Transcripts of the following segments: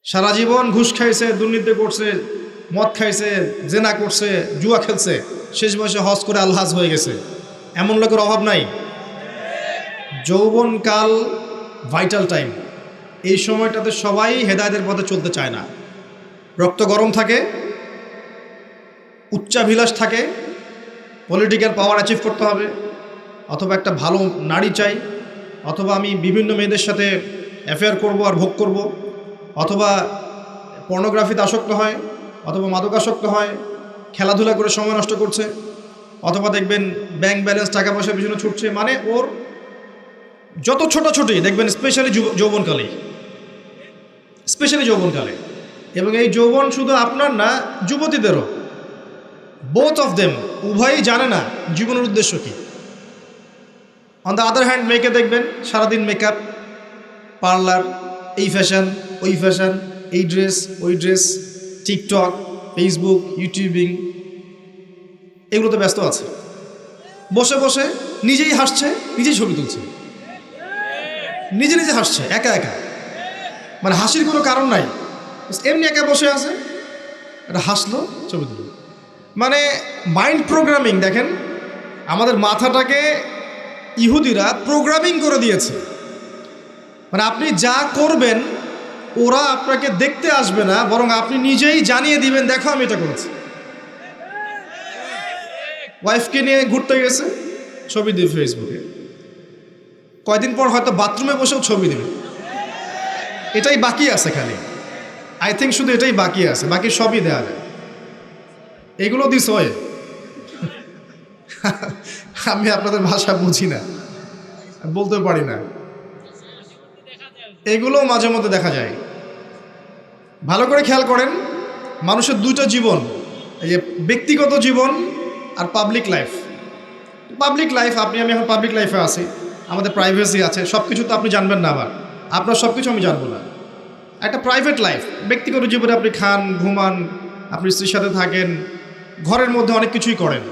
সারা জীবন ঘুষ খাইছে, দুর্নীতি করছে, মদ খাইছে, জেনা করছে, জুয়া খেলছে, শেষ বয়সে হজ করে আলহাজ হয়ে গেছে। এমন লোকের অভাব নাই। যৌবনকাল ভাইটাল টাইম। এই সময়টাতে সবাই হেদায়েতের পথে চলতে চায় না। রক্ত গরম থাকে, উচ্চাভিলাষ থাকে, পলিটিক্যাল পাওয়ার অ্যাচিভ করতে হবে, অথবা একটা ভালো নারী চাই, অথবা আমি বিভিন্ন মেয়েদের সাথে অ্যাফেয়ার করব আর ভোগ করব, অথবা পর্নোগ্রাফিতে আসক্ত হয়, অথবা মাদকাসক্ত হয়, খেলাধুলা করে সময় নষ্ট করছে, অথবা দেখবেন ব্যাংক ব্যালেন্স টাকা পয়সার পিছনে ছুটছে। মানে ওর যত ছোটাছুটি দেখবেন স্পেশালি যৌবনকালে। এবং এই যৌবন শুধু আপনার না, যুবতীদেরও। বোথ অফ দেম, উভয়ই জানে না জীবনের উদ্দেশ্য কী। অন দ্য আদার হ্যান্ড মেয়েকে দেখবেন সারাদিন মেকআপ, পার্লার, এই ফ্যাশন, ওই ফ্যাশন, এই ড্রেস, ওই ড্রেস, টিকটক, ফেসবুক, ইউটিউবিং, এগুলোতে ব্যস্ত আছে। বসে বসে নিজেই হাসছে, নিজেই ছবি তুলছে, নিজে নিজে হাসছে একা একা। মানে হাসির কোনো কারণ নাই, এমনি একা বসে আছে, এটা হাসলো, ছবি তুলল। মানে মাইন্ড প্রোগ্রামিং। দেখেন, আমাদের মাথাটাকে ইহুদিরা প্রোগ্রামিং করে দিয়েছে। মানে আপনি যা করবেন ওরা আপনাকে দেখতে আসবে না, বরং আপনি নিজেই জানিয়ে দিবেন, দেখো আমি এটা করেছি। ওয়াইফকে নিয়ে ঘুরতে গেছে, ছবি দিবে ফেসবুকে, কয়দিন পর হয়তো বাথরুমে বসেও ছবি দিবে। এটাই বাকি আছে খালি, আই থিঙ্ক শুধু এটাই বাকি আছে, বাকি সবই দেওয়া যায়। এগুলো দিস হয়। আমি আপনাদের ভাষা বুঝি না, বলতে পারি না। এগুলো মাঝে মধ্যে দেখা যায়। ভালো করে খেয়াল করেন, মানুষের দুটো জীবন, এই যে ব্যক্তিগত জীবন আর পাবলিক লাইফ। পাবলিক লাইফ, আপনি আমি এখন পাবলিক লাইফে আছি, আমাদের প্রাইভেসি আছে, সব কিছু তো আপনি জানবেন না, আবার আপনার সব কিছু আমি জানবো না। একটা প্রাইভেট লাইফ, ব্যক্তিগত জীবনে আপনি খান, ঘুমান, আপনি স্ত্রীর সাথে থাকেন, ঘরের মধ্যে অনেক কিছুই করেন।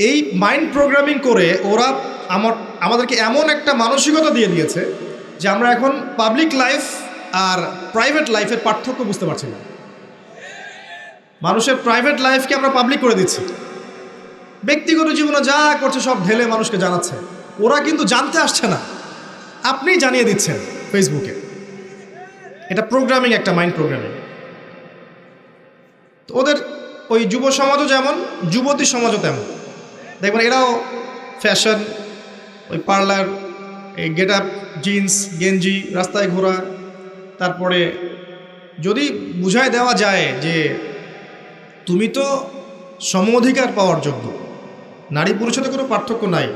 এই মাইন্ড প্রোগ্রামিং করে ওরা আমাদেরকে এমন একটা মানসিকতা দিয়ে দিয়েছে যে আমরা এখন পাবলিক লাইফ আর প্রাইভেট লাইফের পার্থক্য বুঝতে পারছি না। মানুষের প্রাইভেট লাইফকে আমরা পাবলিক করে দিচ্ছি, ব্যক্তিগত জীবনে যা করছে সব ঢেলে মানুষকে জানাচ্ছে। ওরা কিন্তু জানতে আসছে না, আপনি জানিয়ে দিচ্ছেন ফেসবুকে। এটা প্রোগ্রামিং, একটা মাইন্ড প্রোগ্রামিং। তো ওদের ওই যুব সমাজও যেমন, যুবতী সমাজও তেমন। দেখবেন এরাও ফ্যাশন, ওই পার্লার, এই গেট আপ, জিন্স গেঞ্জি, রাস্তায় ঘোরা। তারপরে যদি বুঝায় দেওয়া যায় যে তুমি তো সম অধিকার পাওয়ার যোগ্য, নারী পুরুষের সাথে কোনো পার্থক্য নাই,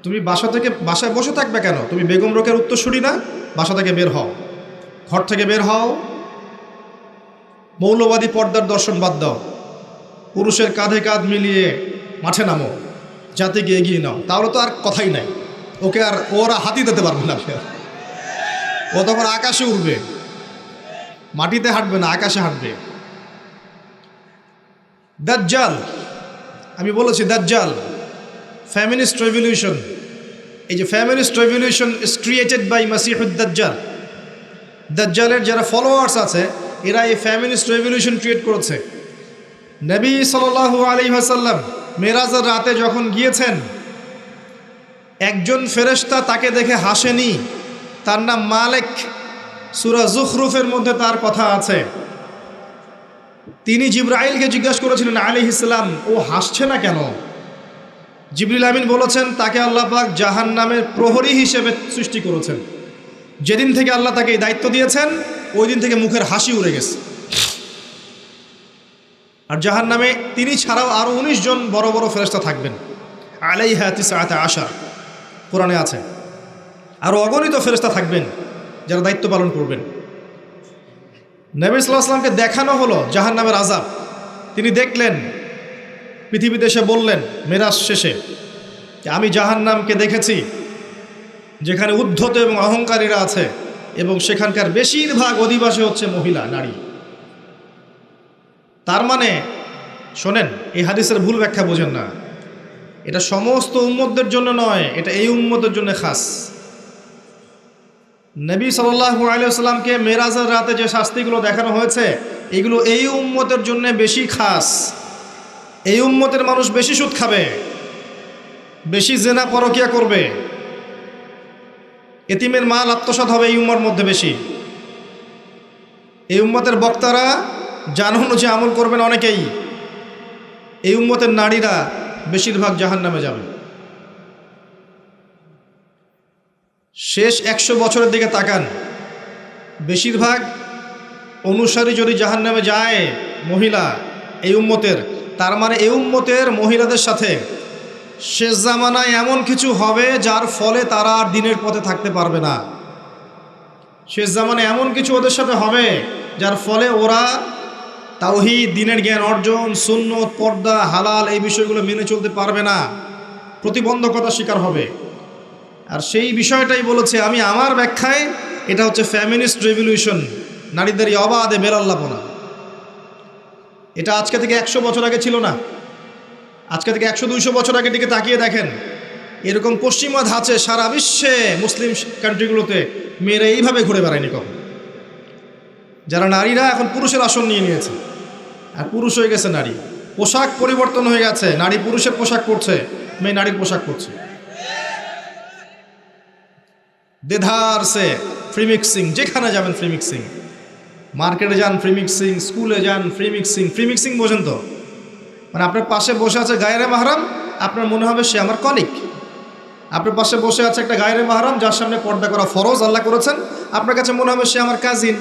তুমি বাসায় বসে থাকবে কেন? তুমি বেগম রোকেয়ার উত্তরসূরি না? বাসা থেকে বের হও, ঘর থেকে বের হও, মৌলবাদী পর্দার দর্শন বাদ দাও, পুরুষের কাঁধে কাঁধ মিলিয়ে মাঠে নামো, জাতিকে এগিয়ে নাও। তাহলে তো আর কথাই নাই, ওকে আর ওরা হাতি দিতে পারবে না। ও তখন আকাশে উড়বে, মাটিতে হাঁটবে না, আকাশে হাঁটবে। দাজ্জাল, আমি বলেছি দাজ্জাল, ফেমিনিস্ট রেভলিউশন। এই যে feminist revolution is created by মাসিহুদ দাজ্জাল। দাজ্জালের যারা ফলোয়ার্স আছে এরা এই ফেমিনিস্ট রেভলিউশন ক্রিয়েট করেছে। নবী সাল্লাল্লাহু আলাইহি ওয়াসাল্লাম মেরাজের রাতে যখন গিয়েছেন, একজন ফেরেশতা তাকে দেখে হাসেনি, তার নাম মালেক। সূরা যুখরুফের মধ্যে তার কথা আছে। তিনি জিবরাইলকে জিজ্ঞাসা করেছিলেন আলাইহিস সালাম, ও হাসছে না কেন? জিবরিল আমিন বলেছেন, তাকে আল্লাহ পাক জাহান্নামের প্রহরী হিসেবে সৃষ্টি করেছেন। যেদিন থেকে আল্লাহ তাকে এই দায়িত্ব দিয়েছেন ওই দিন থেকে মুখের হাসি উড়ে গেছে। আর জাহান্নামে তিনি ছাড়াও আরও 19 জন বড় বড় ফেরেশতা থাকবেন। আলাইহা তিসআতা আশার, কোরআনে আছে। আরও অগণিত ফেরেশতা থাকবেন যারা দায়িত্ব পালন করবেন। নবী সাল্লাল্লাহু আলাইহি ওয়াসাল্লামকে দেখানো হলো জাহান্নামের আযাব, তিনি দেখলেন, পৃথিবীতে এসে বললেন মেরাজ শেষে যে আমি জাহান্নামকে দেখেছি, যেখানে উদ্ধত এবং অহংকারীরা আছে, এবং সেখানকার বেশিরভাগ অধিবাসী হচ্ছে মহিলা, নারী। তার মানে শোনেন, এই হাদিসের ভুল ব্যাখ্যা বোঝেন না। এটা সমস্ত উম্মতদের জন্য নয়, এটা এই উম্মতের জন্য খাস। নবী সাল্লাল্লাহু আলাইহি ওয়াসাল্লামকে মেরাজের রাতে যে শাস্তিগুলো দেখানো হয়েছে, এগুলো এই উম্মতের জন্য বেশি খাস। এই উম্মতের মানুষ বেশি সুদ খাবে, বেশি জেনা পরকিয়া করবে, এতিমের মাল আত্মসাৎ হবে এই উম্মার মধ্যে বেশি। এই উম্মতের বক্তারা জান অনুযায়ী আমল করবেন অনেকেই। এই উম্মতের নারীরা বেশিরভাগ জাহান্নামে যাবে। শেষ 100 বছরের দিকে তাকান, বেশিরভাগ অনুসারী যদি জাহান্নামে যায় মহিলা এই উম্মতের, তার মানে এই উম্মতের মহিলাদের সাথে শেষ জামানায় এমন কিছু হবে যার ফলে তারা আর দিনের পথে থাকতে পারবে না। শেষ জামানায় এমন কিছু ওদের সাথে হবে যার ফলে ওরা তাওহীদ, দিনের জ্ঞান অর্জন, সুন্নত, পর্দা, হালাল এই বিষয়গুলো মেনে চলতে পারবে না, প্রতিবন্ধকতার শিকার হবে। আর সেই বিষয়টাই বলেছে আমি আমার ব্যাখ্যায়, এটা হচ্ছে ফ্যামিনিস্ট রেভলিউশন, নারীদের এই অবাধে বেলাল্লাপনা। এটা আজকে থেকে 100 বছর আগে ছিল না। আজকে থেকে 100-200 বছর আগে দিকে তাকিয়ে দেখেন, এরকম পশ্চিমা ধাঁচে সারা বিশ্বে মুসলিম কান্ট্রিগুলোতে মেয়েরা এইভাবে ঘুরে বেড়ায়নি কখন। যারা নারীরা এখন পুরুষের আসন নিয়ে নিয়েছে, আর পুরুষ হয়ে গেছে নারী। পোশাক পরিবর্তন হয়ে গেছে, নারী পুরুষের পোশাক পরছে, মেয়ে নারীর পোশাক পরছে। দেধার সে ফ্রি মিক্সিং, যেখানে যাবেন ফ্রি মিক্সিং, মার্কেটে যান ফ্রি মিক্সিং, স্কুলে যান ফ্রি মিক্সিং। ফ্রি মিক্সিং বোঝেন তো? মানে আপনার পাশে বসে আছে গায়রে মাহরাম, আপনার মনে হবে সে আমার কলিগ। আপনার পাশে বসে আছে একটা গায়রে মাহরাম যার সামনে পর্দা করা ফরজ আল্লাহ করেছেন, আপনার কাছে মনে হবে সে আমার কাজিন,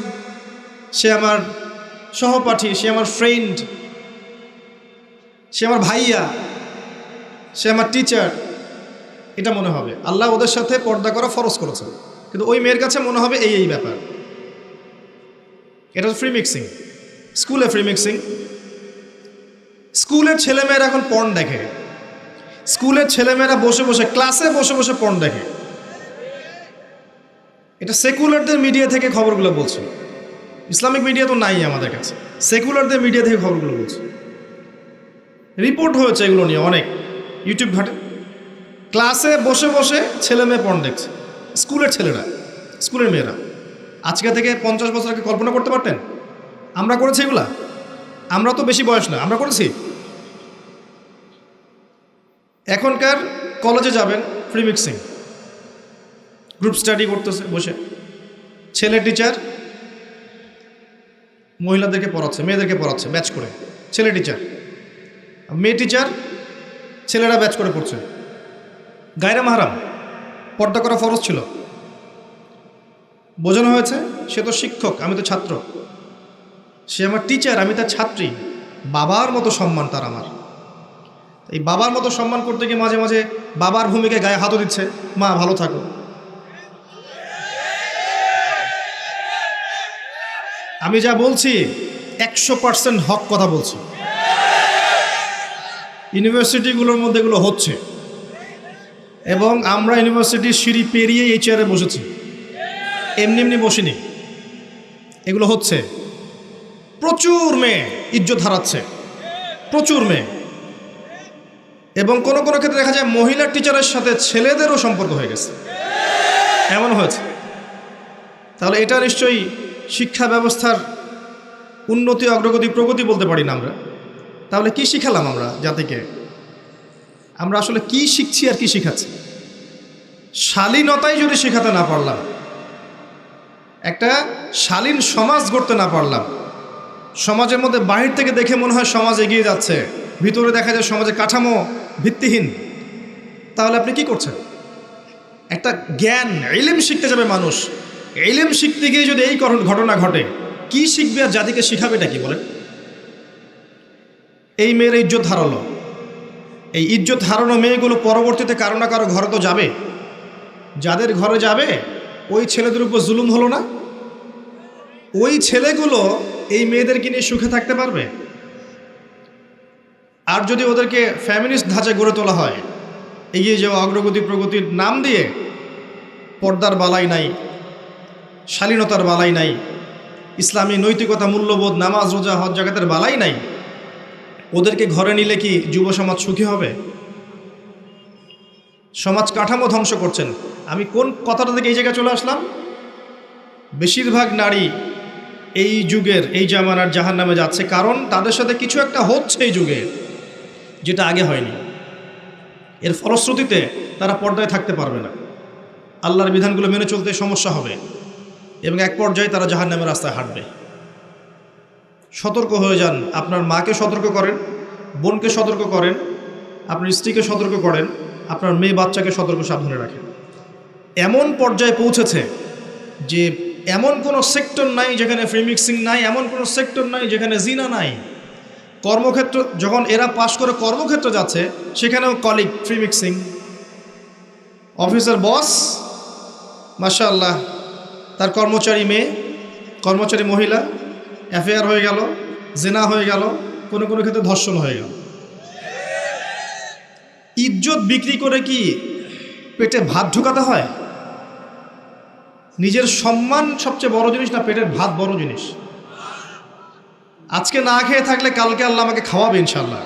সে আমার সহপাঠী, সে আমার ফ্রেন্ড, সে আমার ভাইয়া, সে আমার টিচার। এটা মনে হবে। আল্লাহ ওদের সাথে পর্দা করা ফরজ করেছেন, কিন্তু ওই মেয়ের কাছে মনে হবে এই ব্যাপার। এটা ফ্রি মিক্সিং। স্কুলে ফ্রি মিক্সিং। স্কুলের ছেলেমেয়েরা এখন পর্ন দেখে। স্কুলের ছেলেমেয়েরা বসে বসে, ক্লাসে বসে বসে পর্ন দেখে। এটা সেকুলারদের মিডিয়া থেকে খবরগুলো বলছে, ইসলামিক মিডিয়া তো নাই আমাদের কাছে। সেকুলারদের মিডিয়া থেকে খবরগুলো বলছে, রিপোর্ট হয়েছে এগুলো নিয়ে অনেক, ইউটিউব ঘাটে। ক্লাসে বসে বসে ছেলে মেয়ে পর্ন দেখছে, স্কুলের ছেলেরা, স্কুলের মেয়েরা। আজকে থেকে 50 বছর আগে কল্পনা করতে পারতেন? আমরা করেছি এগুলা? আমরা তো বেশি বয়স না, আমরা করেছি। এখনকার কলেজে যাবেন ফ্রি মিক্সিং, গ্রুপ স্টাডি করতেছে বসে, ছেলে টিচার মহিলাদেরকে পড়াচ্ছে, মেয়েদেরকে পড়াচ্ছে ব্যাচ করে। ছেলে টিচার, মেয়ে টিচার, ছেলেরা ব্যাচ করে পড়ছে। গায়রে মাহরাম, পর্দা করা ফরজ ছিল। বোঝানো হয়েছে সে তো শিক্ষক, আমি তো ছাত্র, সে আমার টিচার, আমি তার ছাত্রী। বাবার মতো সম্মান তার আমার। এই বাবার মতো সম্মান করতে গিয়ে মাঝে মাঝে বাবার ভূমিকায় গায়ে হাতও দিচ্ছে, মা ভালো থাকো। আমি যা বলছি 100% হক কথা বলছি। ইউনিভার্সিটিগুলোর মধ্যে এগুলো হচ্ছে, এবং আমরা ইউনিভার্সিটির সিঁড়ি পেরিয়ে এই চেয়ারে বসেছি, এমনি এমনি বসিনি। এগুলো হচ্ছে। প্রচুর মেয়ে ইজ্জত হারাচ্ছে, প্রচুর মেয়ে। এবং কোনো কোনো ক্ষেত্রে দেখা যায় মহিলা টিচারের সাথে ছেলেদেরও সম্পর্ক হয়ে গেছে, এমন হয়েছে। তাহলে এটা নিশ্চয়ই শিক্ষা ব্যবস্থার উন্নতি, অগ্রগতি, প্রগতি বলতে পারি না আমরা। তাহলে কি শিখালাম আমরা জাতিকে? আমরা আসলে কি শিখছি আর কি শিখাচ্ছি? শালীনতাই যদি শেখাতে না পারলাম, একটা শালীন সমাজ গড়তে না পারলাম, সমাজের মধ্যে বাহির থেকে দেখে মনে হয় সমাজ এগিয়ে যাচ্ছে, ভিতরে দেখা যায় সমাজের কাঠামো ভিত্তিহীন, তাহলে আপনি কি করছেন? একটা জ্ঞান, ইলম শিখতে যাবে মানুষ, ইলম শিখতে গিয়ে যদি এই ঘটনা ঘটে, কি শিখবে আর জাতিকে শিখাবেটা কি বলেন? এই মেয়ের ইজ্জত হারালো। এই ইজ্জত হারানো মেয়েগুলো পরবর্তীতে কারো না কারো ঘরে তো যাবে। যাদের ঘরে যাবে ওই ছেলেদের উপর জুলুম হলো না? ওই ছেলেগুলো এই মেয়েদেরকে নিয়ে সুখে থাকতে পারবে? আর যদি ওদেরকে ফ্যামিলিস্ট ধাঁচে গড়ে তোলা হয়, এগিয়ে যাওয়া, অগ্রগতি, প্রগতির নাম দিয়ে, পর্দার বালাই নাই, শালীনতার বালাই নাই, ইসলামী নৈতিকতা, মূল্যবোধ, নামাজ, রোজা, হজ জাকাতের বালাই নাই, ওদেরকে ঘরে নিলে কি যুব সমাজ সুখী হবে? সমাজ কাঠামো ধ্বংস করছেন। আমি কোন কথাটা থেকে এই জায়গায় চলে আসলাম? বেশিরভাগ নারী এই যুগের এই জামানার জাহান্নামে যাচ্ছে, কারণ তাদের সাথে কিছু একটা হচ্ছে এই যুগে যেটা আগে হয়নি। এর ফলশ্রুতিতে তারা পর্দায় থাকতে পারবে না, আল্লাহর বিধানগুলো মেনে চলতে সমস্যা হবে, এবং এক পর্যায়ে তারা জাহান্নামের রাস্তায় হাঁটবে। সতর্ক হয়ে যান, আপনার মাকে সতর্ক করেন, বোনকে সতর্ক করেন, আপনার স্ত্রীকে সতর্ক করেন, আপনার মেয়ে বাচ্চাকে সতর্ক সাবধানে রাখেন। এমন পর্যায়ে পৌঁছেছে যে এমন কোনো সেক্টর নাই যেখানে ফ্রি মিক্সিং নাই, এমন কোনো সেক্টর নাই যেখানে জিনা নাই। কর্মক্ষেত্র যখন এরা পাশ করে কর্মক্ষেত্রে যাচ্ছে, সেখানেও কলিগ ফ্রি মিক্সিং। অফিসের বস মাশাআল্লাহ, তার কর্মচারী মেয়ে, কর্মচারী মহিলা, অ্যাফেয়ার হয়ে গেল, জেনা হয়ে গেল, কোনো কোনো ক্ষেত্রে ধর্ষণ হয়ে গেল। ইজ্জত বিক্রি করে কি পেটে ভাত ঢুকাতে হয়? নিজের সম্মান সবচেয়ে বড় জিনিস না পেটের ভাত বড় জিনিস? আজকে না খেয়ে থাকলে কালকে আল্লাহ আমাকে খাওয়াবে ইনশাল্লাহ।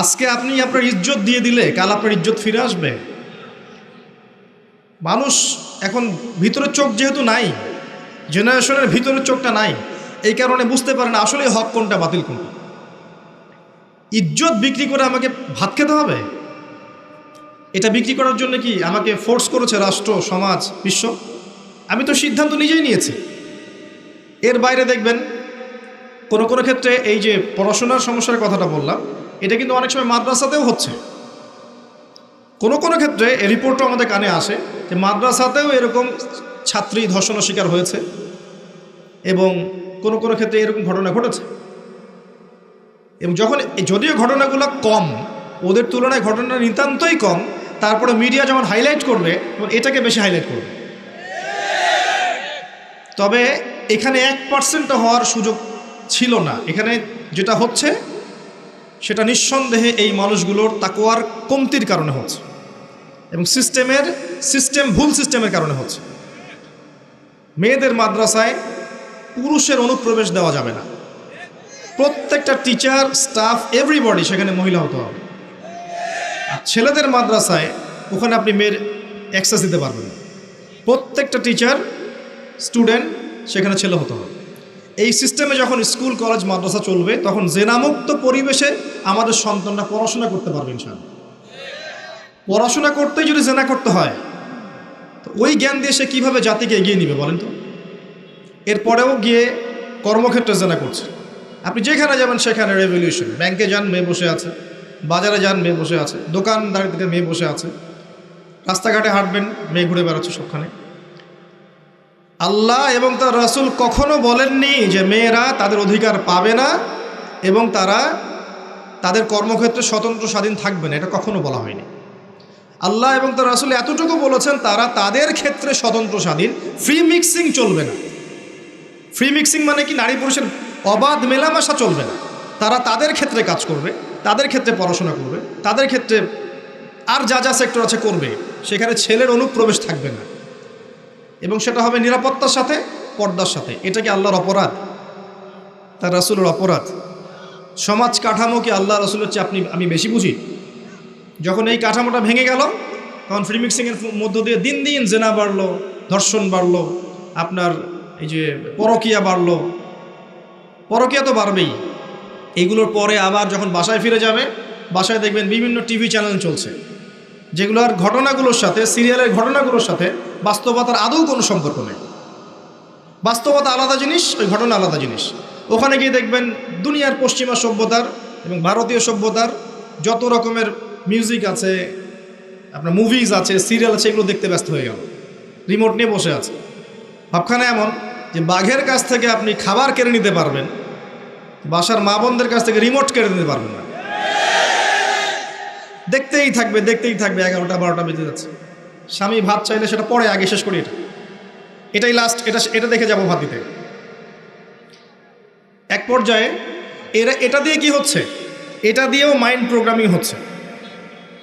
আজকে আপনি আপনার ইজ্জত দিয়ে দিলে কাল আপনার ইজ্জত ফিরে আসবে। মানুষ এখন ভিতরের চোখ যেহেতু নাই, জেনারেশনের ভিতরের চোখটা নাই, এই কারণে বুঝতে পারে না আসলে হক কোনটা বাতিল কোনটা। ইজ্জত বিক্রি করে আমাকে ভাত খেতে হবে? এটা বিক্রি করার জন্য কি আমাকে ফোর্স করেছে রাষ্ট্র, সমাজ, বিশ্ব? আমি তো সিদ্ধান্ত নিজেই নিয়েছি। এর বাইরে দেখবেন কোনো কোনো ক্ষেত্রে এই যে পড়াশোনার সমস্যার কথাটা বললাম, এটা কিন্তু অনেক সময় মাদ্রাসাতেও হচ্ছে। কোনো কোনো ক্ষেত্রে এই রিপোর্টও আমাদের কানে আসে যে মাদ্রাসাতেও এরকম ছাত্রী ধর্ষণের শিকার হয়েছে, এবং কোনো কোনো ক্ষেত্রে এরকম ঘটনা ঘটেছে। এবং যখন যদিও ঘটনাগুলো কম, ওদের তুলনায় ঘটনা নিতান্তই কম, তারপরে মিডিয়া যেমন হাইলাইট করবে এবং এটাকে বেশি হাইলাইট করবে। তবে এখানে 1% হওয়ার সুযোগ ছিল না। এখানে যেটা হচ্ছে সেটা নিঃসন্দেহে এই মানুষগুলোর তাকওয়ার কমতির কারণে হচ্ছে, এবং ভুল সিস্টেমের কারণে হচ্ছে। মেয়েদের মাদ্রাসায় পুরুষের অনুপ্রবেশ দেওয়া যাবে না। প্রত্যেকটা টিচার, স্টাফ, এভরিবডি সেখানে মহিলা হতে হবে। ছেলেদের মাদ্রাসায় ওখানে আপনি মেয়ের অ্যাক্সেস দিতে পারবেন না। প্রত্যেকটা টিচার, স্টুডেন্ট সেখানে ছেলে হতে হবে। এই সিস্টেমে যখন স্কুল, কলেজ, মাদ্রাসা চলবে, তখন জেনামুক্ত পরিবেশে আমাদের সন্তানরা পড়াশোনা করতে পারবে ইনশাআল্লাহ। পড়াশোনা করতেই যদি জেনা করতে হয়, তো ওই জ্ঞান দিয়ে সে কীভাবে জাতিকে এগিয়ে নিবে বলেন তো? এরপরেও গিয়ে কর্মক্ষেত্রে জেনা করছে। আপনি যেখানে যাবেন সেখানে রেভলিউশন। ব্যাংকে যান, মেয়ে বসে আছে, বাজারে যান, মেয়ে বসে আছে, দোকানদারি থেকে মেয়ে বসে আছে, রাস্তাঘাটে হাঁটবেন, মেয়ে ঘুরে বেড়াচ্ছে সবখানে। আল্লাহ এবং তার রাসূল কখনো বলেননি যে মেয়েরা তাদের অধিকার পাবে না এবং তারা তাদের কর্মক্ষেত্রে স্বতন্ত্র স্বাধীন থাকবে না, এটা কখনো বলা হয়নি। আল্লাহ এবং তার রাসূল এতটুকু বলেছেন তারা তাদের ক্ষেত্রে স্বতন্ত্র স্বাধীন, ফ্রি মিক্সিং চলবে না। ফ্রি মিক্সিং মানে কি? নারী পুরুষের অবাধ মেলামেশা চলবে না। তারা তাদের ক্ষেত্রে কাজ করবে, তাদের ক্ষেত্রে পড়াশোনা করবে, তাদের ক্ষেত্রে আর যা যা সেক্টর আছে করবে, সেখানে ছেলের অনুপ্রবেশ থাকবে না, এবং সেটা হবে নিরাপত্তার সাথে, পর্দার সাথে। এটা কি আল্লাহর অপরাধ? তার রাসূলের অপরাধ? সমাজ কাঠামো কি আল্লাহ রাসূলের চেয়ে আমি বেশি বুঝি? যখন এই কাঠামোটা ভেঙে গেল, তখন ফ্রি মিক্সিংয়ের মধ্য দিয়ে দিন দিন জেনা বাড়লো, ধর্ষণ বাড়লো, আপনার এই যে পরকীয়া বাড়লো। পরকীয়া তো বাড়বেই। এইগুলোর পরে আবার যখন বাসায় ফিরে যাবে, বাসায় দেখবেন বিভিন্ন টিভি চ্যানেল চলছে, যেগুলোর ঘটনাগুলোর সাথে, সিরিয়ালের ঘটনাগুলোর সাথে বাস্তবতার আদৌ কোনো সম্পর্ক নেই। বাস্তবতা আলাদা জিনিস, ওই ঘটনা আলাদা জিনিস। ওখানে গিয়ে দেখবেন দুনিয়ার পশ্চিমা সভ্যতার এবং ভারতীয় সভ্যতার যত রকমের মিউজিক আছে, আপনার মুভিজ আছে, সিরিয়াল আছে, এগুলো দেখতে ব্যস্ত হয়ে গেল, রিমোট নিয়ে বসে আছে। ভাবখানে এমন যে বাঘের কাছ থেকে আপনি খাবার কেড়ে নিতে পারবেন, বাসার মা বোনদের কাছ থেকে রিমোট কেড়ে নিতে পারবেন না। দেখতেই থাকবে, দেখতেই থাকবে, 11টা 12টা বেজে যাচ্ছে। স্বামী ভাত চাইলে সেটা পরে, আগে শেষ করি, এটাই লাস্ট, এটা দেখে যাবো ভাত দিতে। এক পর্যায়ে এটা দিয়ে কি হচ্ছে? এটা দিয়েও মাইন্ড প্রোগ্রামিং হচ্ছে।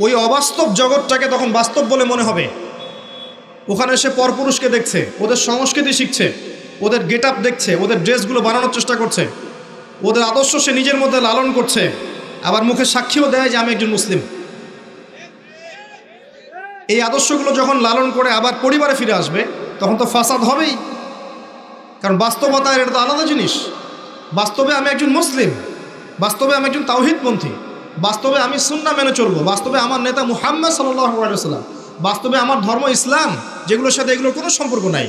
ওই অবাস্তব জগৎটাকে তখন বাস্তব বলে মনে হবে। ওখানে সে পরপুরুষকে দেখছে, ওদের সংস্কৃতি শিখছে, ওদের গেট আপ দেখছে, ওদের ড্রেসগুলো বানানোর চেষ্টা করছে, ওদের আদর্শ সে নিজের মধ্যে লালন করছে, আবার মুখে সাক্ষীও দেয় যে আমি একজন মুসলিম। এই আদর্শগুলো যখন লালন করে আবার পরিবারে ফিরে আসবে, তখন তো ফাসাদ হবেই, কারণ বাস্তবতা এটা তো আলাদা জিনিস। বাস্তবে আমি একজন মুসলিম, বাস্তবে আমি একজন তাওহীদপন্থী, বাস্তবে আমি সুন্নাহ মেনে চলবো, বাস্তবে আমার নেতা মুহাম্মদ সাল্লাল্লাহু আলাইহি ওয়াসাল্লাম, বাস্তবে আমার ধর্ম ইসলাম, যেগুলোর সাথে এগুলোর কোনো সম্পর্ক নাই,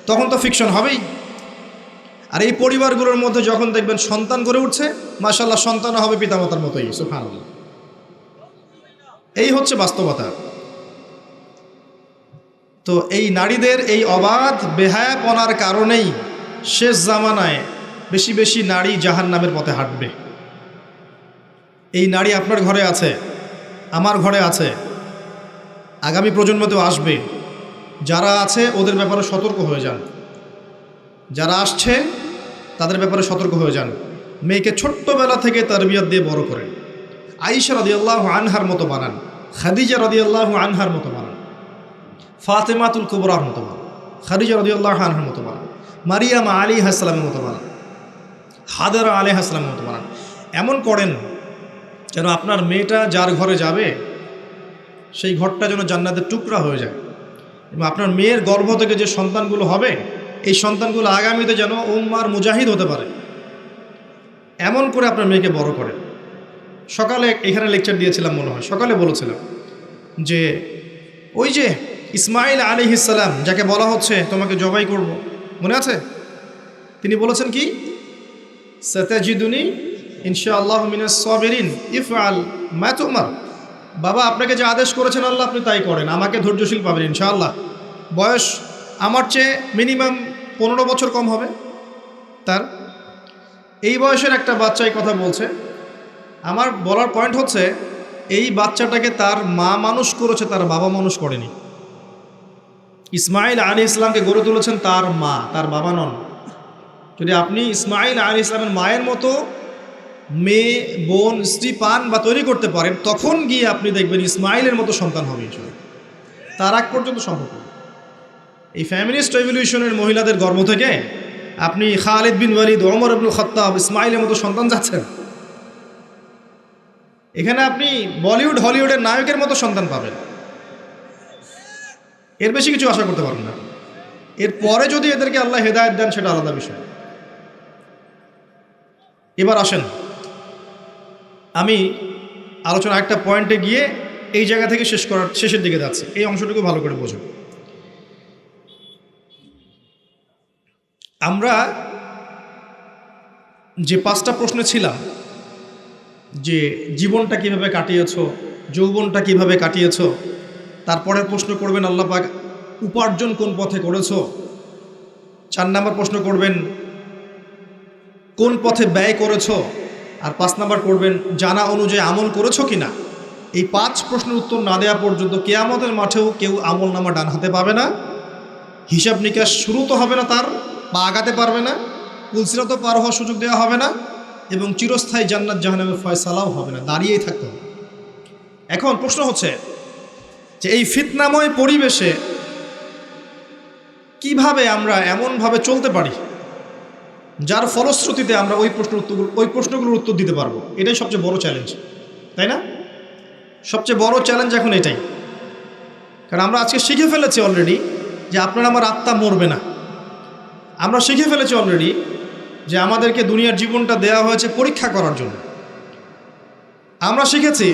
তখন তো ফিকশন হবেই। আর এই পরিবারগুলোর মধ্যে যখন দেখবেন সন্তান গড়ে উঠছে, মাশাআল্লাহ সন্তানও হবে পিতামাতার মতোই, সুবহানাল্লাহ। এই হচ্ছে বাস্তবতা। তো এই নারীদের এই অবাধ বেহায়াপনার কারণেই শেষ জামানায় বেশি বেশি নারী জাহান্নামের পথে হাঁটবে। এই নারী আপনার ঘরে আছে, আমার ঘরে আছে, আগামী প্রজন্মতেও আসবে। যারা আছে ওদের ব্যাপারে সতর্ক হয়ে যান, যারা আসছে তাদের ব্যাপারে সতর্ক হয়ে যান। মেয়েকে ছোট্টবেলা থেকে তারবিয়ত দিয়ে বড় করেন। আয়েশা রাদিয়াল্লাহু আনহার মতো বানান, খাদিজা রাদিয়াল্লাহু আনহার মতো বানান, ফাতেমাতুল কুবরার মতো বানান, খাদিজা রাদিয়াল্লাহু আনহার মতো বানান, মারিয়াম আলাইহিস সালামের মতো বানান, হাজরা আলাইহিস সালামের মতো বানান। এমন করেন যেন আপনার মেয়েটা যার ঘরে যাবে সেই ঘরটা যেন জান্নাতের টুকরা হয়ে যায়, এবং আপনার মেয়ের গর্ভ থেকে যে সন্তানগুলো হবে এই সন্তানগুলো আগামীতে যেন উম্মার মুজাহিদ হতে পারে, এমন করে আপনার মেয়েকে বড় করেন। সকালে এখানে লেকচার দিয়েছিলাম মনে হয়, সকালে বলেছিলাম যে ওই যে ইসমাইল আলাইহিস সালাম যাকে বলা হচ্ছে তোমাকে জবাই করব, মনে আছে? তিনি বলেছেন কি, সাতাজিদুনি ইনশাআল্লাহু মিনাস সাবিরিন ইফআল মা তুমার। বাবা আপনাকে যে আদেশ করেছেন আল্লাহ আপনি তাই করেন, আমাকে ধৈর্যশীল পাবেন ইনশাআল্লাহ। বয়স আমার চেয়ে মিনিমাম 15 বছর কম হবে তার। এই বয়সের একটা বাচ্চা এই কথা বলছে। আমার বলার পয়েন্ট হচ্ছে এই বাচ্চাটাকে তার মা মানুষ করেছে, তার বাবা মানুষ করেনি। ইসমাইল আলাইহিস সালামকে গড়ে তুলেছেন তার মা, তার বাবা নন। যদি আপনি ইসমাইল আলাইহিস সালামের মায়ের মতো মেয়ে, বোন, স্ত্রী পান বা তৈরি করতে পারেন, তখন গিয়ে আপনি দেখবেন ইসমাইলের মতো সন্তান হবে ইনশাআল্লাহ। তার আগ পর্যন্ত সম্ভব হবে। এই ফ্যামিলিস্ট রেভলিউশনের মহিলাদের গর্ভ থেকে আপনি খালিদ বিন ওয়ালিদ, ওমর ইবনুল খাত্তাব, ইসমাইলের মতো সন্তান যাচ্ছেন। এখানে আপনি বলিউড হলিউডের নায়কের মতো সন্তান পাবেন, এর বেশি কিছু আশা করতে পারেন না। এরপরে যদি এদেরকে আল্লাহ হেদায়েত দেন সেটা আলাদা বিষয়। এবার আসেন আমি আলোচনা একটা পয়েন্টে গিয়ে এই জায়গা থেকে শেষের দিকে যাচ্ছি, এই অংশটুকু ভালো করে বোঝুন। আমরা যে 5টা প্রশ্ন ছিলাম, যে জীবনটা কিভাবে কাটিয়েছো, যৌবনটা কিভাবে কাটিয়েছো, তারপরের প্রশ্ন করবেন আল্লাহ পাক উপার্জন কোন পথে করেছো, 4 নম্বর প্রশ্ন করবেন কোন পথে ব্যয় করেছো, আর 5 নম্বর করবেন জানা অনুযায়ী আমল করেছো কিনা। এই 5 প্রশ্নের উত্তর না দেওয়া পর্যন্ত কিয়ামতের মাঠেও কেউ আমল নামা ডান হাতে পাবে না, হিসাব নিকাশ শুরু তো হবে না, তার পা আগাতে পারবে না, পুলসিরাতও পার হওয়ার সুযোগ দেওয়া হবে না, এবং চিরস্থায়ী জান্নাত জাহান্নামের ফয়সালাও হবে না, দাঁড়িয়েই থাকতে হবে। এখন প্রশ্ন হচ্ছে যে এই ফিতনাময় পরিবেশে কিভাবে আমরা এমনভাবে চলতে পারি যার ফলশ্রুতিতে আমরা ওই প্রশ্নগুলোর উত্তর দিতে পারবো। এটাই সবচেয়ে বড় চ্যালেঞ্জ, তাই না? সবচেয়ে বড় চ্যালেঞ্জ এখন এটাই। কারণ আমরা আজকে শিখে ফেলেছি অলরেডি যে আপনার আমার আত্মা মরবে না। আমরা শিখে ফেলেছি অলরেডি যে আমাদেরকে দুনিয়ার জীবনটা দেওয়া হয়েছে পরীক্ষা করার জন্য। আমরা শিখেছি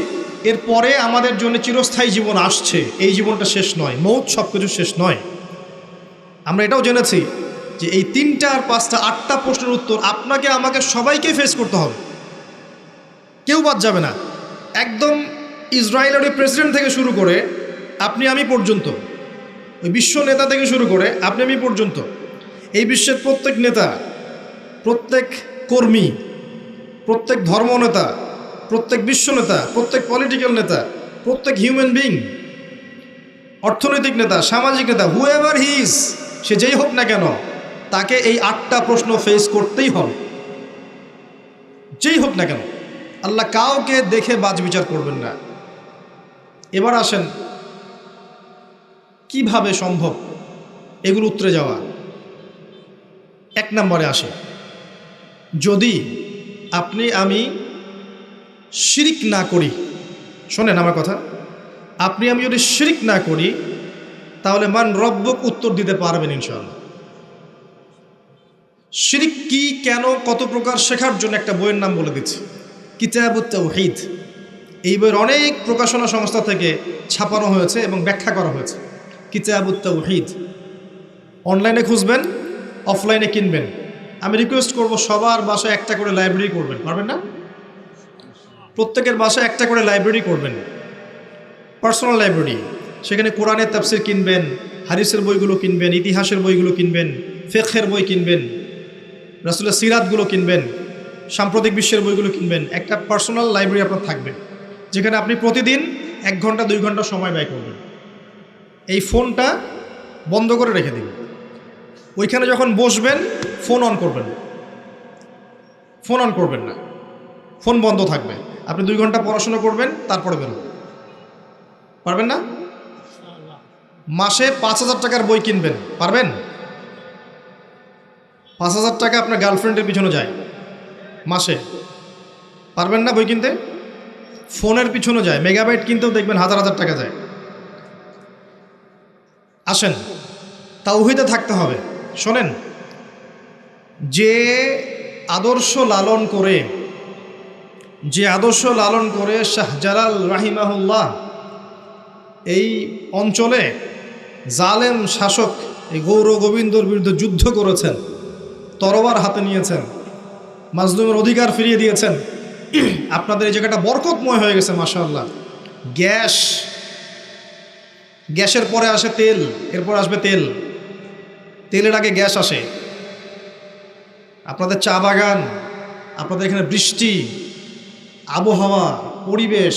এরপরে আমাদের জন্য চিরস্থায়ী জীবন আসছে, এই জীবনটা শেষ নয়, মৌত সব কিছু শেষ নয়। আমরা এটাও জেনেছি যে এই 3টা আর 5টা 8টা প্রশ্নের উত্তর আপনাকে আমাকে সবাইকে ফেস করতে হবে, কেউ বাদ যাবে না। একদম ইসরায়েলের প্রেসিডেন্ট থেকে শুরু করে আপনি আমি পর্যন্ত, ওই বিশ্ব নেতা থেকে শুরু করে আপনি আমি পর্যন্ত, এই বিশ্বের প্রত্যেক নেতা, প্রত্যেক কর্মী, প্রত্যেক ধর্মনেতা, প্রত্যেক বিশ্ব নেতা, প্রত্যেক পলিটিক্যাল নেতা, প্রত্যেক হিউম্যান বিং, অর্থনৈতিক নেতা, সামাজিক নেতা, হুএভার হি ইজ, সে যেই হোক না কেন, তাকে এই 8টা প্রশ্ন ফেস করতেই হবে, যেই হোক না কেন। আল্লাহ কাউকে দেখে বাজ বিচার করবেন না। এবার আসেন কিভাবে সম্ভব এগুলো উত্তরে যাওয়া। 1 নম্বরে আসে, যদি আপনি আমি শিরিক না করি, শোনেন আমার কথা, আপনি আমি যদি শিরিক না করি তাহলে মান রব্বুক উত্তর দিতে পারবেন ইনশাআল্লাহ। শিরক কি, কেন, কত প্রকার শেখার জন্য একটা বইয়ের নাম বলে দিচ্ছি, কিতাবুত তাওহীদ। এই বইয়ের অনেক প্রকাশনা সংস্থা থেকে ছাপানো হয়েছে এবং ব্যাখ্যা করা হয়েছে। কিতাবুত তাওহীদ অনলাইনে খুঁজবেন, অফলাইনে কিনবেন। আমি রিকোয়েস্ট করব সবার বাসায় একটা করে লাইব্রেরি করবেন, পারবেন না? প্রত্যেকের বাসায় একটা করে লাইব্রেরি করবেন, পার্সোনাল লাইব্রেরি। সেখানে কোরআনের তাফসির কিনবেন, হাদিসের বইগুলো কিনবেন, ইতিহাসের বইগুলো কিনবেন, ফিকহের বই কিনবেন, রাসূলের সিরাতগুলো কিনবেন, সাম্প্রতিক বিশ্বের বইগুলো কিনবেন। একটা পার্সোনাল লাইব্রেরি আপনার থাকবে, যেখানে আপনি প্রতিদিন 1 ঘন্টা 2 ঘন্টা সময় ব্যয় করবেন। এই ফোনটা বন্ধ করে রেখে দিন। ওইখানে যখন বসবেন ফোন অন করবেন, ফোন অন করবেন না, ফোন বন্ধ থাকবে। আপনি 2 ঘন্টা পড়াশোনা করবেন, তারপরে বেরোবেন। পারবেন না? মাসে 5,000 টাকার বই কিনবেন, পারবেন? 5,000 টাকা আপনার গার্লফ্রেন্ডের পিছনে যায় মাসে, পারবেন না বই কিনতে? ফোনের পিছনে যায়, মেগাবাইট কিনতেও দেখবেন 1,000 টাকা যায়। আসেন, তাওহীদে থাকতে হবে। শোনেন, যে আদর্শ লালন করে শাহজালাল রাহিমাহুল্লাহ এই অঞ্চলে জালেম শাসক এই গৌর গোবিন্দর বিরুদ্ধে যুদ্ধ করেছেন, তরবার হাতে নিয়েছেন, মাজলুমের অধিকার ফিরিয়ে দিয়েছেন। আপনাদের এই জায়গাটা বরকতময় হয়ে গেছে মাশাআল্লাহ। গ্যাসের পরে আসে তেল, এরপর আসবে তেল, তেলের আগে গ্যাস আসে। আপনাদের চা বাগান, আপনাদের এখানে বৃষ্টি, আবহাওয়া, পরিবেশ,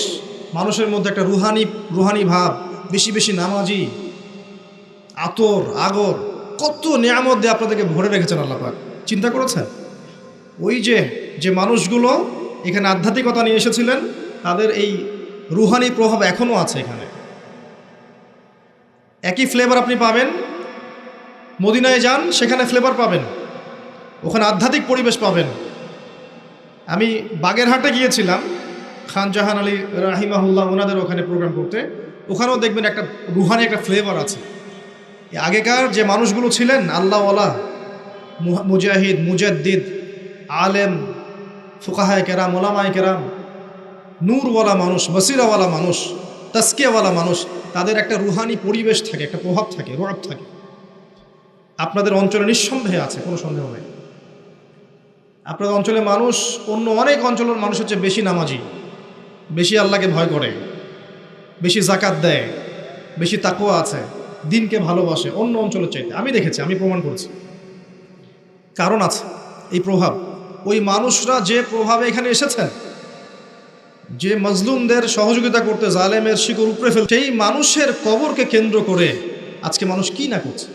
মানুষের মধ্যে একটা রুহানি ভাব, বেশি বেশি নামাজি, আতর আগর, কত নিয়ামত দিয়ে আপনাদেরকে ভরে রেখেছেন আল্লাহ পাক। চিন্তা করেছেন? ওই যে মানুষগুলো এখানে আধ্যাত্মিকতা নিয়ে এসেছিলেন, তাদের এই রুহানি প্রভাব এখনও আছে এখানে। একই ফ্লেভার আপনি পাবেন, মদিনায় যান সেখানে ফ্লেভার পাবেন, ওখানে আধ্যাত্মিক পরিবেশ পাবেন। আমি বাগেরহাটে গিয়েছিলাম, খান জাহান আলী রাহিমাহুল্লাহ ওনাদের ওখানে প্রোগ্রাম করতে। ওখানেও দেখবেন একটা রুহানি একটা ফ্লেভার আছে। আগেকার যে মানুষগুলো ছিলেন আল্লাহওয়ালা, মুজাহিদ, মুজাদ্দিদ, আলেম, ফুকাহায়ে কেরাম, ওলামায়ে কেরাম, নূরওয়ালা মানুষ, বসিরাওয়ালা মানুষ, তাসকিয়াওয়ালা মানুষ, তাদের একটা রুহানি পরিবেশ থাকে, একটা প্রভাব থাকে, রুহাব থাকে। আপনাদের অঞ্চলে নিঃসন্দেহে আছে, কোনো সন্দেহ নেই। আপনাদের অঞ্চলে মানুষ অন্য অনেক অঞ্চলের মানুষের চেয়ে বেশি নামাজি, বেশি আল্লাহকে ভয় করে, বেশি জাকাত দেয়, বেশি তাকওয়া আছে, দিনকে ভালোবাসে অন্য অঞ্চলের চাইতে। আমি দেখেছি, আমি প্রমাণ করেছি। কারণ আছে এই প্রভাব। ওই মানুষরা যে প্রভাবে এখানে এসেছেন, যে মজলুমদের সহযোগিতা করতে, জালেমের শিকড় উপড়ে ফেলতে, সেই মানুষের কবরকে কেন্দ্র করে আজকে মানুষ কি না করছে।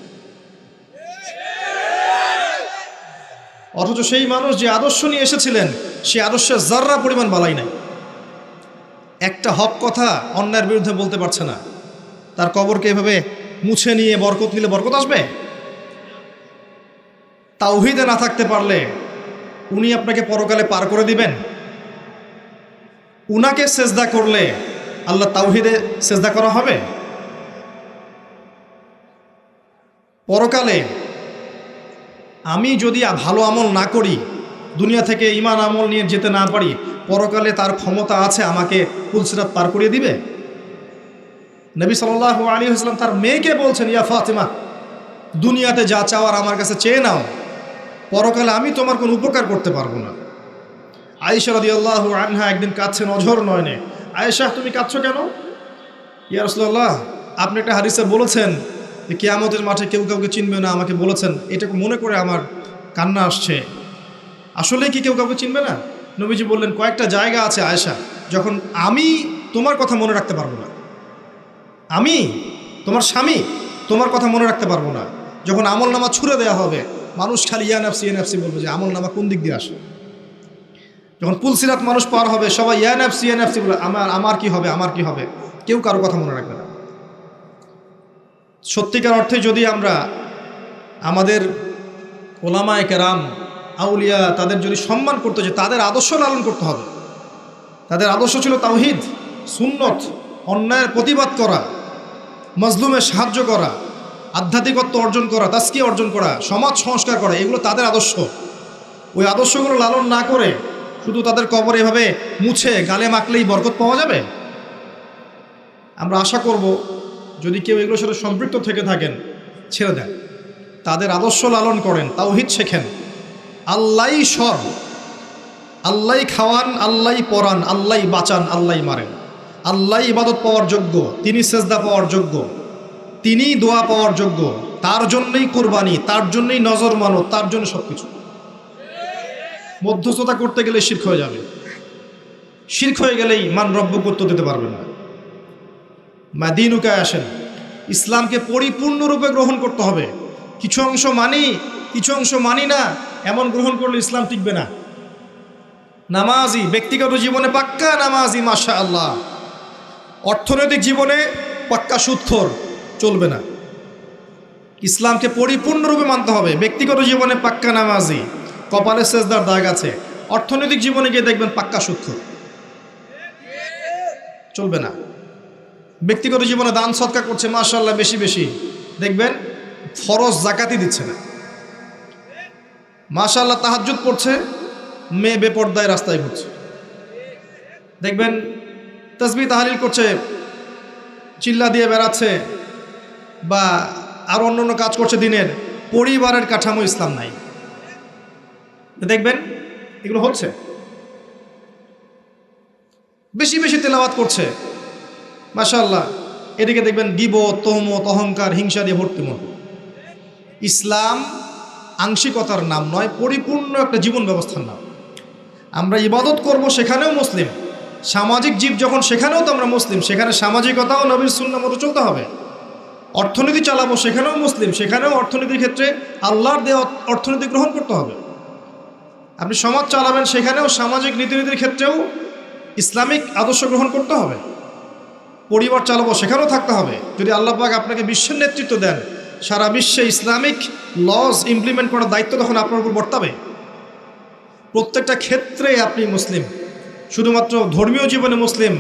অথচ সেই মানুষ যে আদর্শ নিয়ে এসেছিলেন, সেই আদর্শের যার্রা পরিমাণ বালাই নাই। একটা হক কথা অন্যায়ের বিরুদ্ধে বলতে পারছে না। তার কবরকে এভাবে মুছে নিয়ে বরকত নিলে বরকত আসবে? তাওহীদে না থাকতে পারলে উনি আপনাকে পরকালে পার করে দিবেন? উনাকে সেজদা করলে আল্লাহ তাওহীদে সেজদা করা হবে? পরকালে আমি যদি ভালো আমল না করি, দুনিয়া থেকে ঈমান আমল নিয়ে যেতে না পারি, পরকালে তার ক্ষমতা আছে আমাকে পুলসিরাত পার করিয়ে দিবে? নবী সাল্লাল্লাহু আলাইহি ওয়াসাল্লাম তার মেয়েকে বলছেন, ইয়া ফাতিমা, দুনিয়াতে যা চাওয়ার আমার কাছে চেয়ে নাও, পরকালে আমি তোমার কোনো উপকার করতে পারবো না। আয়েশা রাদিয়াল্লাহু আনহা একদিন কাঁদছেন অঝর নয়নে। আয়েশা, তুমি কাঁদছো কেন? ইয়া রাসূলুল্লাহ, আপনি একটা হাদিসে বলেছেন যে কিয়ামতের মাঠে কেউ কাউকে চিনবে না, আমাকে বলেছেন, এটাকে মনে করে আমার কান্না আসছে। আসলে কি কেউ কাউকে চিনবে না? নবীজি বললেন, কয়েকটা জায়গা আছে আয়েশা, যখন আমি তোমার কথা মনে রাখতে পারবো না, আমি তোমার স্বামী তোমার কথা মনে রাখতে পারবো না। যখন আমল নামা ছুড়ে দেওয়া হবে, মানুষ খালি ইয়া নাফসি বলবে যে আমল নামা কোন দিক দিয়ে আসে। যখন পুলসিরাত মানুষ পার হবে, সবাই ইয়া নাফসি বলে, আমার কি হবে, আমার কি হবে, কেউ কারো কথা মনে রাখবে না। সত্যিকার অর্থে যদি আমরা আমাদের ওলামায়ে কেরাম, আউলিয়া, তাদের যদি সম্মান করতে চাই, তাদের আদর্শ লালন করতে হবে। তাদের আদর্শ ছিল তাওহীদ, সুন্নত, অন্যায়ের প্রতিবাদ করা, মজলুমের সাহায্য করা, আধ্যাত্মিকত্ব অর্জন করা, তাস্কিয়া অর্জন করা, সমাজ সংস্কার করা, এগুলো তাদের আদর্শ। ওই আদর্শগুলো লালন না করে শুধু তাদের কবর এভাবে মুছে গালে মাখলেই বরকত পাওয়া যাবে? আমরা আশা করব যদি কেউ এগুলোর সাথে সম্পৃক্ত থেকে থাকেন, ছেড়ে দেন, তাদের আদর্শ লালন করেন, তাওহীদ শেখেন। আল্লাহই সর, আল্লাহই খাওয়ান, আল্লাহই পরান, আল্লাহই বাঁচান, আল্লাহই মারেন। আল্লাহই ইবাদত পাওয়ার যোগ্য, তিনি সেজদা পাওয়ার যোগ্য, তিনিই দোয়া পাওয়ার যোগ্য, তার জন্যই কুরবানি, তার জন্যই নজর মানত, তার জন্য সব কিছু। মধ্যস্থতা করতে গেলে শিরক হয়ে যাবে। শিরক হয়ে গেলেই মান রব্বকে উত্তর দিতে পারবে না। মাদিনুকায় আসেন, ইসলামকে পরিপূর্ণরূপে গ্রহণ করতে হবে। কিছু অংশ মানি, কিছু অংশ মানি না, এমন গ্রহণ করলে ইসলাম টিকবে না। নামাজি ব্যক্তিগত জীবনে পাক্কা নামাজি মাশাআল্লাহ, অর্থনৈতিক জীবনে পাক্কা সুদখোর, চলবে না। ইসলামকে পরিপূর্ণরূপে মানতে হবে। ব্যক্তিগত জীবনে পাক্কা নামাজি, কপালে সেজদার দাগ আছে, অর্থনৈতিক জীবনে গিয়ে দেখবেন পাক্কা সুদখোর, চলবে না। ব্যক্তিগত জীবনে দান সদকা করছে মাশাআল্লাহ বেশি বেশি, দেখবেন ফরজ জাকাতই দিচ্ছে না। মাশাআল্লাহ তাহাজ্জুদ পড়ছে, মেয়ে বেপর্দায় রাস্তায় ঘুরছে। দেখবেন তাসবিহ তাহলিল করছে, চিল্লা দিয়ে বেড়াচ্ছে, বা আর অন্য কাজ করছে দিনের, পরিবারের কাঠামো ইসলাম নাই। দেখবেন এগুলো হচ্ছে। বেশি বেশি তেলাওয়াত করছে মাশাআল্লাহ, এদিকে দেখবেন গীবত, তহমত, অহংকার, হিংসা দিয়ে ভর্তি মন। ইসলাম আংশিকতার নাম নয়, পরিপূর্ণ একটা জীবন ব্যবস্থার নাম। আমরা ইবাদত করব, সেখানেও মুসলিম। সামাজিক জীব যখন, সেখানেও তো আমরা মুসলিম, সেখানে সামাজিকতাও নবীর সুন্নাহ মতো চলতে হবে। অর্থনীতি চালাবো, সেখানেও মুসলিম, সেখানেও অর্থনীতির ক্ষেত্রে আল্লাহর দেওয়া অর্থনীতি গ্রহণ করতে হবে। আপনি সমাজ চালাবেন, সেখানেও সামাজিক নীতিনীতির ক্ষেত্রেও ইসলামিক আদর্শ গ্রহণ করতে হবে। পরিবার চালাবো, সেখানেও থাকতে হবে। যদি আল্লাহ পাক আপনাকে বিশ্বের নেতৃত্ব দেন, সারা বিশ্বে ইসলামিক লজ ইমপ্লিমেন্ট করার দায়িত্ব তখন আপনার উপর বর্তাবে। প্রত্যেকটা ক্ষেত্রে আপনি মুসলিম। শুধুমাত্র ধর্মীয় জীবনে মুসলিম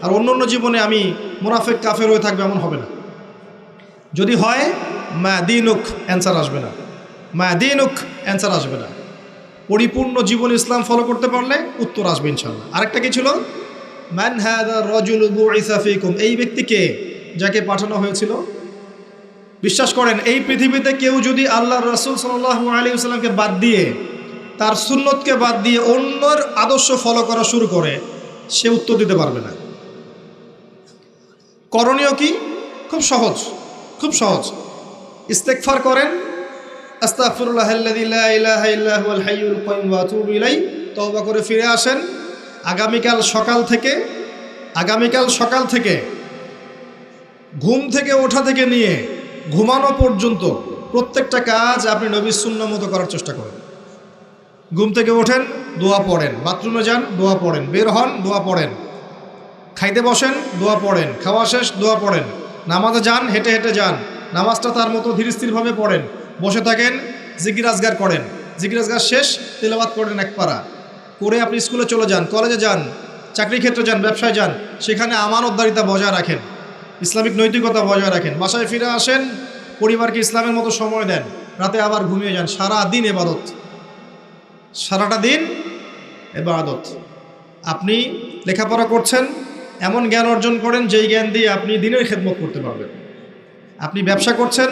আর অন্য জীবনে আমি মুনাফিক কাফের হয়ে থাকবে, এমন হবে না। যদি হয় মাদিনুক, অ্যান্সার আসবে না। মাদিনুক, অ্যান্সার আসবে না। পরিপূর্ণ জীবন ইসলাম ফলো করতে পারলে উত্তর আসবে ইনশাআল্লাহ। আরেকটা কি ছিল? মান হাযা রাজুলু বুইসা ফীকুম, এই ব্যক্তিকে যাকে পাঠানো হয়েছিল। বিশ্বাস করেন, এই পৃথিবীতে কেউ যদি আল্লাহর রাসূল সাল্লাল্লাহু আলাইহি ওয়াসাল্লামকে বাদ দিয়ে, তার সুন্নতকে বাদ দিয়ে অন্যর আদর্শ ফলো করা শুরু করে, সে উত্তর দিতে পারবে না। করণীয় কি? খুব সহজ, খুব সহজ। ইস্তেগফার করেন, আস্তাগফিরুল্লাহাল্লাযী লা ইলাহা ইল্লা হুয়াল হাইয়ুল কাইয়ুম ওয়া আতুবু ইলাইহি, তওবা করে ফিরে আসেন। আগামীকাল সকাল থেকে ঘুম থেকে ওঠা থেকে নিয়ে ঘুমানো পর্যন্ত প্রত্যেকটা কাজ আপনি নবীর সুন্নাহ মতো করার চেষ্টা করেন। ঘুম থেকে ওঠেন, দোয়া পড়েন, বাথরুমে যান, দোয়া পড়েন, বের হন, দোয়া পড়েন, খাইতে বসেন, দোয়া পড়েন, খাওয়া শেষ, দোয়া পড়েন, নামাজে যান, হেঁটে হেঁটে যান, নামাজটা তার মতো ধীর স্থিরভাবে পড়েন, বসে থাকেন, জিকির আজগার করেন, জিকির আজগার শেষ তেলাওয়াত করেন এক পারা করে আপনি স্কুলে চলে যান, কলেজে যান, চাকরি ক্ষেত্রে যান, ব্যবসায় যান, সেখানে আমানতদারিতা বজায় রাখেন, ইসলামিক নৈতিকতা বজায় রাখেন। বাসায় ফিরে আসেন, পরিবারকে ইসলামের মতো সময় দেন, রাতে আবার ঘুমিয়ে যান। সারা দিন ইবাদত, সারাটা দিন ইবাদত। আপনি লেখাপড়া করছেন, এমন জ্ঞান অর্জন করেন যেই জ্ঞান দিয়ে আপনি দিনের খেদমত করতে পারবেন। আপনি ব্যবসা করছেন,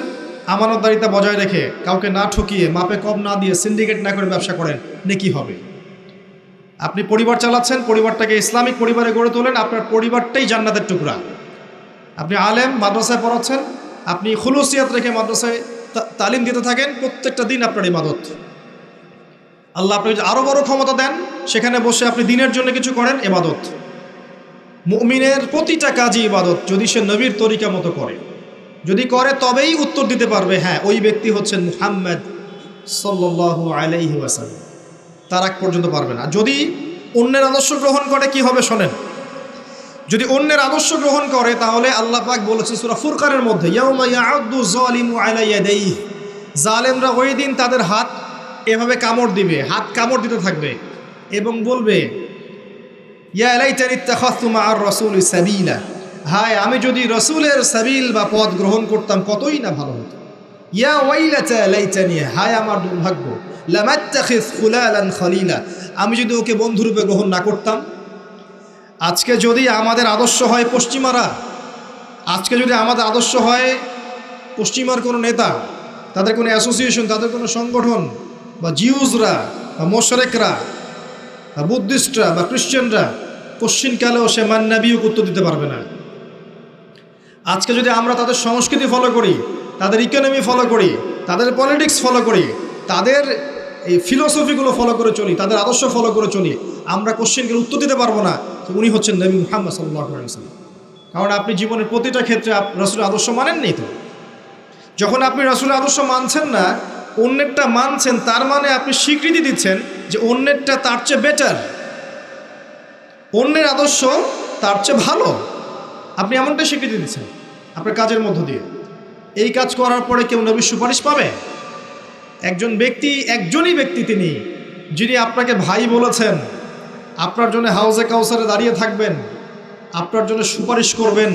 আমানতদারিতা বজায় রেখে, কাউকে না ঠকিয়ে, মাপে কম না দিয়ে, সিন্ডিকেট না করে ব্যবসা করেন, নেকি হবে। আপনি পরিবার চালাচ্ছেন, পরিবারটাকে ইসলামিক পরিবারে গড়ে তোলেন, আপনার পরিবারটাই জান্নাতের টুকরা। আপনি আলেম, মাদ্রাসায় পড়াচ্ছেন, আপনি খুলুসিয়াত রেখে মাদ্রাসায় তালিম দিতে থাকেন, প্রত্যেকটা দিন আপনার ইবাদত। আল্লাহ আপনাকে যদি আরও বড় ক্ষমতা দেন, সেখানে বসে আপনি দিনের জন্য কিছু করেন, ইবাদত। মুমিনের প্রতিটা কাজই ইবাদত, যদি সে নবীর তরিকা মতো করে। যদি করে তবেই উত্তর দিতে পারবে, হ্যাঁ ওই ব্যক্তি হচ্ছেন মুহাম্মদ সাল্লাল্লাহু আলাইহি ওয়াসাল্লাম। তার আগ পর্যন্ত পারবে না। যদি অন্যের আদর্শ গ্রহণ করে কি হবে শোনেন। যদি অন্যের আদর্শ গ্রহণ করে, তাহলে আল্লাহ পাক বলেছে সূরা ফুরকানের মধ্যে, ইয়াউমা ইয়াউদ্দু যালিমু আলা ইয়াদাইহি, জালেমরা ওই দিন তাদের হাত এভাবে কামড় দিবে, হাত কামড় দিতে থাকবে এবং বলবে, ইয়া লাইতানি ইত্তাখাযতু মা'আর রাসূলি সাবিলা, হায় আমি যদি রসুলের সাবিল বা পথ গ্রহণ করতাম কতই না ভালো হতো। ইয়া ওয়াইলাতা লাইতানি, হায় আমার দুর্ভাগ্য, লামাত্তাখিজ ফুলালান খলিলা, আমি যদি ওকে বন্ধুরূপে গ্রহণ না করতাম। আজকে যদি আমাদের আদর্শ হয় পশ্চিমারা, আজকে যদি আমাদের আদর্শ হয় পশ্চিমার কোনো নেতা, তাদের কোনো অ্যাসোসিয়েশন, তাদের কোনো সংগঠন, বা জিউজরা বা মোশরেকরা বা বুদ্ধিস্টরা বা খ্রিশ্চানরা, কোশ্চিনকালেও সে মান্নাবিও উত্তর দিতে পারবে না। আজকে যদি আমরা তাদের সংস্কৃতি ফলো করি, তাদের ইকোনমি ফলো করি, তাদের পলিটিক্স ফলো করি, তাদের এই ফিলোসফিগুলো ফলো করে চলি, তাদের আদর্শ ফলো করে চলি, আমরা কোশ্চিনকে উত্তর দিতে পারবো না যে উনি হচ্ছেন নবী মুহাম্মদ সাল্লাল্লাহু আলাইহি ওয়াসাল্লাম। কারণ আপনি জীবনের প্রতিটা ক্ষেত্রে রাসূলের আদর্শ মানেননি। তো যখন আপনি রাসূলের আদর্শ মানছেন না, অন্যেরটা মানছেন, তার মানে আপনি স্বীকৃতি দিচ্ছেন যে অন্যেরটা তার চেয়ে বেটার, অন্যের আদর্শ তার চেয়ে ভালো। আপনি এমনটাই স্বীকৃতি দিচ্ছেন আপনার কাজের মধ্য দিয়ে। এই কাজ করার পরে কেউ নবীর সুপারিশ পাবে? একজনই ব্যক্তি তিনি, যিনি আপনাকে ভাই বলেছেন, আপনার জন্য হাউজে কাউসারে দাঁড়িয়ে থাকবেন, আপনার জন্য সুপারিশ করবেন,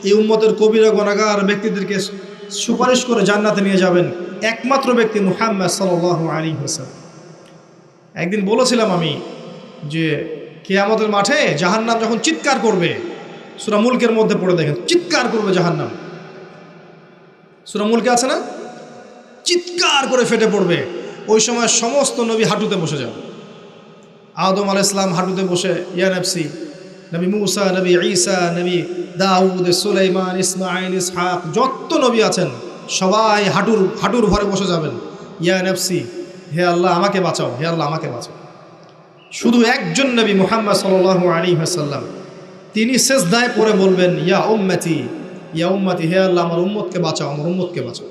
এই উম্মতের কবিরা গুনাহগার ব্যক্তিদেরকে সুপারিশ করে জান্নাতে নিয়ে যাবেন, একমাত্র ব্যক্তি মুহাম্মদ সাল্লাল্লাহু আলাইহি ওয়াসাল্লাম। একদিন বলেছিলাম আমি যে কিয়ামতের মাঠে জাহান্নাম যখন চিৎকার করবে, সূরা মুলকের মধ্যে পড়ে দেখেন, চিৎকার করবে জাহান্নাম। সূরা মুলকে আছে না, চিৎকার করে ফেটে পড়বে। ওই সময় সমস্ত নবী হাঁটুতে বসে যাবে। আদম আলাইহিস সালাম হাঁটুতে বসে ইয়া নফসি, নবী মুসা, নবী ঈসা, নবী দাউদ, সুলাইমান, ইসমাঈল, ইসহাক, যত নবী আছেন সবাই হাঁটুর ভরে বসে যাবেন। ইয়া নফসি, হে আল্লাহ আমাকে বাঁচাও, হে আল্লাহ আমাকে বাঁচাও। শুধু একজন নবী মুহাম্মদ সাল্লাল্লাহু আলাইহি ওয়াসাল্লাম, তিনি সিজদায় পড়ে বলবেন ইয়া উম্মতি, ইয়া উম্মতি, হে আল্লাহ আমার উম্মতকে বাঁচাও, আমার উম্মতকে বাঁচাও।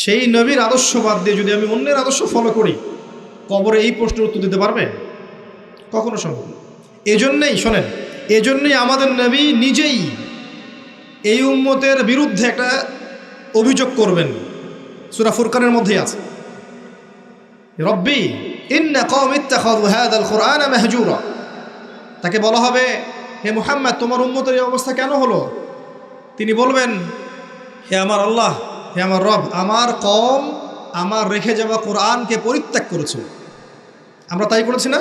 সেই নবীর আদর্শ বাদ দিয়ে যদি আমি অন্যের আদর্শ ফলো করি, কবরে এই প্রশ্নের উত্তর দিতে পারবে? কখনো সম্ভব না। এজন্যই শোনেন, এজন্যই আমাদের নবী নিজেই এই উম্মতের বিরুদ্ধে একটা অভিযোগ করবেন। সূরা ফুরকানের মধ্যেই আছে, রব্বি ইন্না কওমি ইত্তাখাযু হাযাল কুরআনা মাহজুরা। তাকে বলা হবে, হে মুহাম্মদ তোমার উম্মতের এই অবস্থা কেন হলো? তিনি বলবেন, হে আমার আল্লাহ, হে আমার রব, আমার কওম আমার রেখে যাওয়া কোরআনকে পরিত্যাগ করেছে। আমরা তাই করেছি না?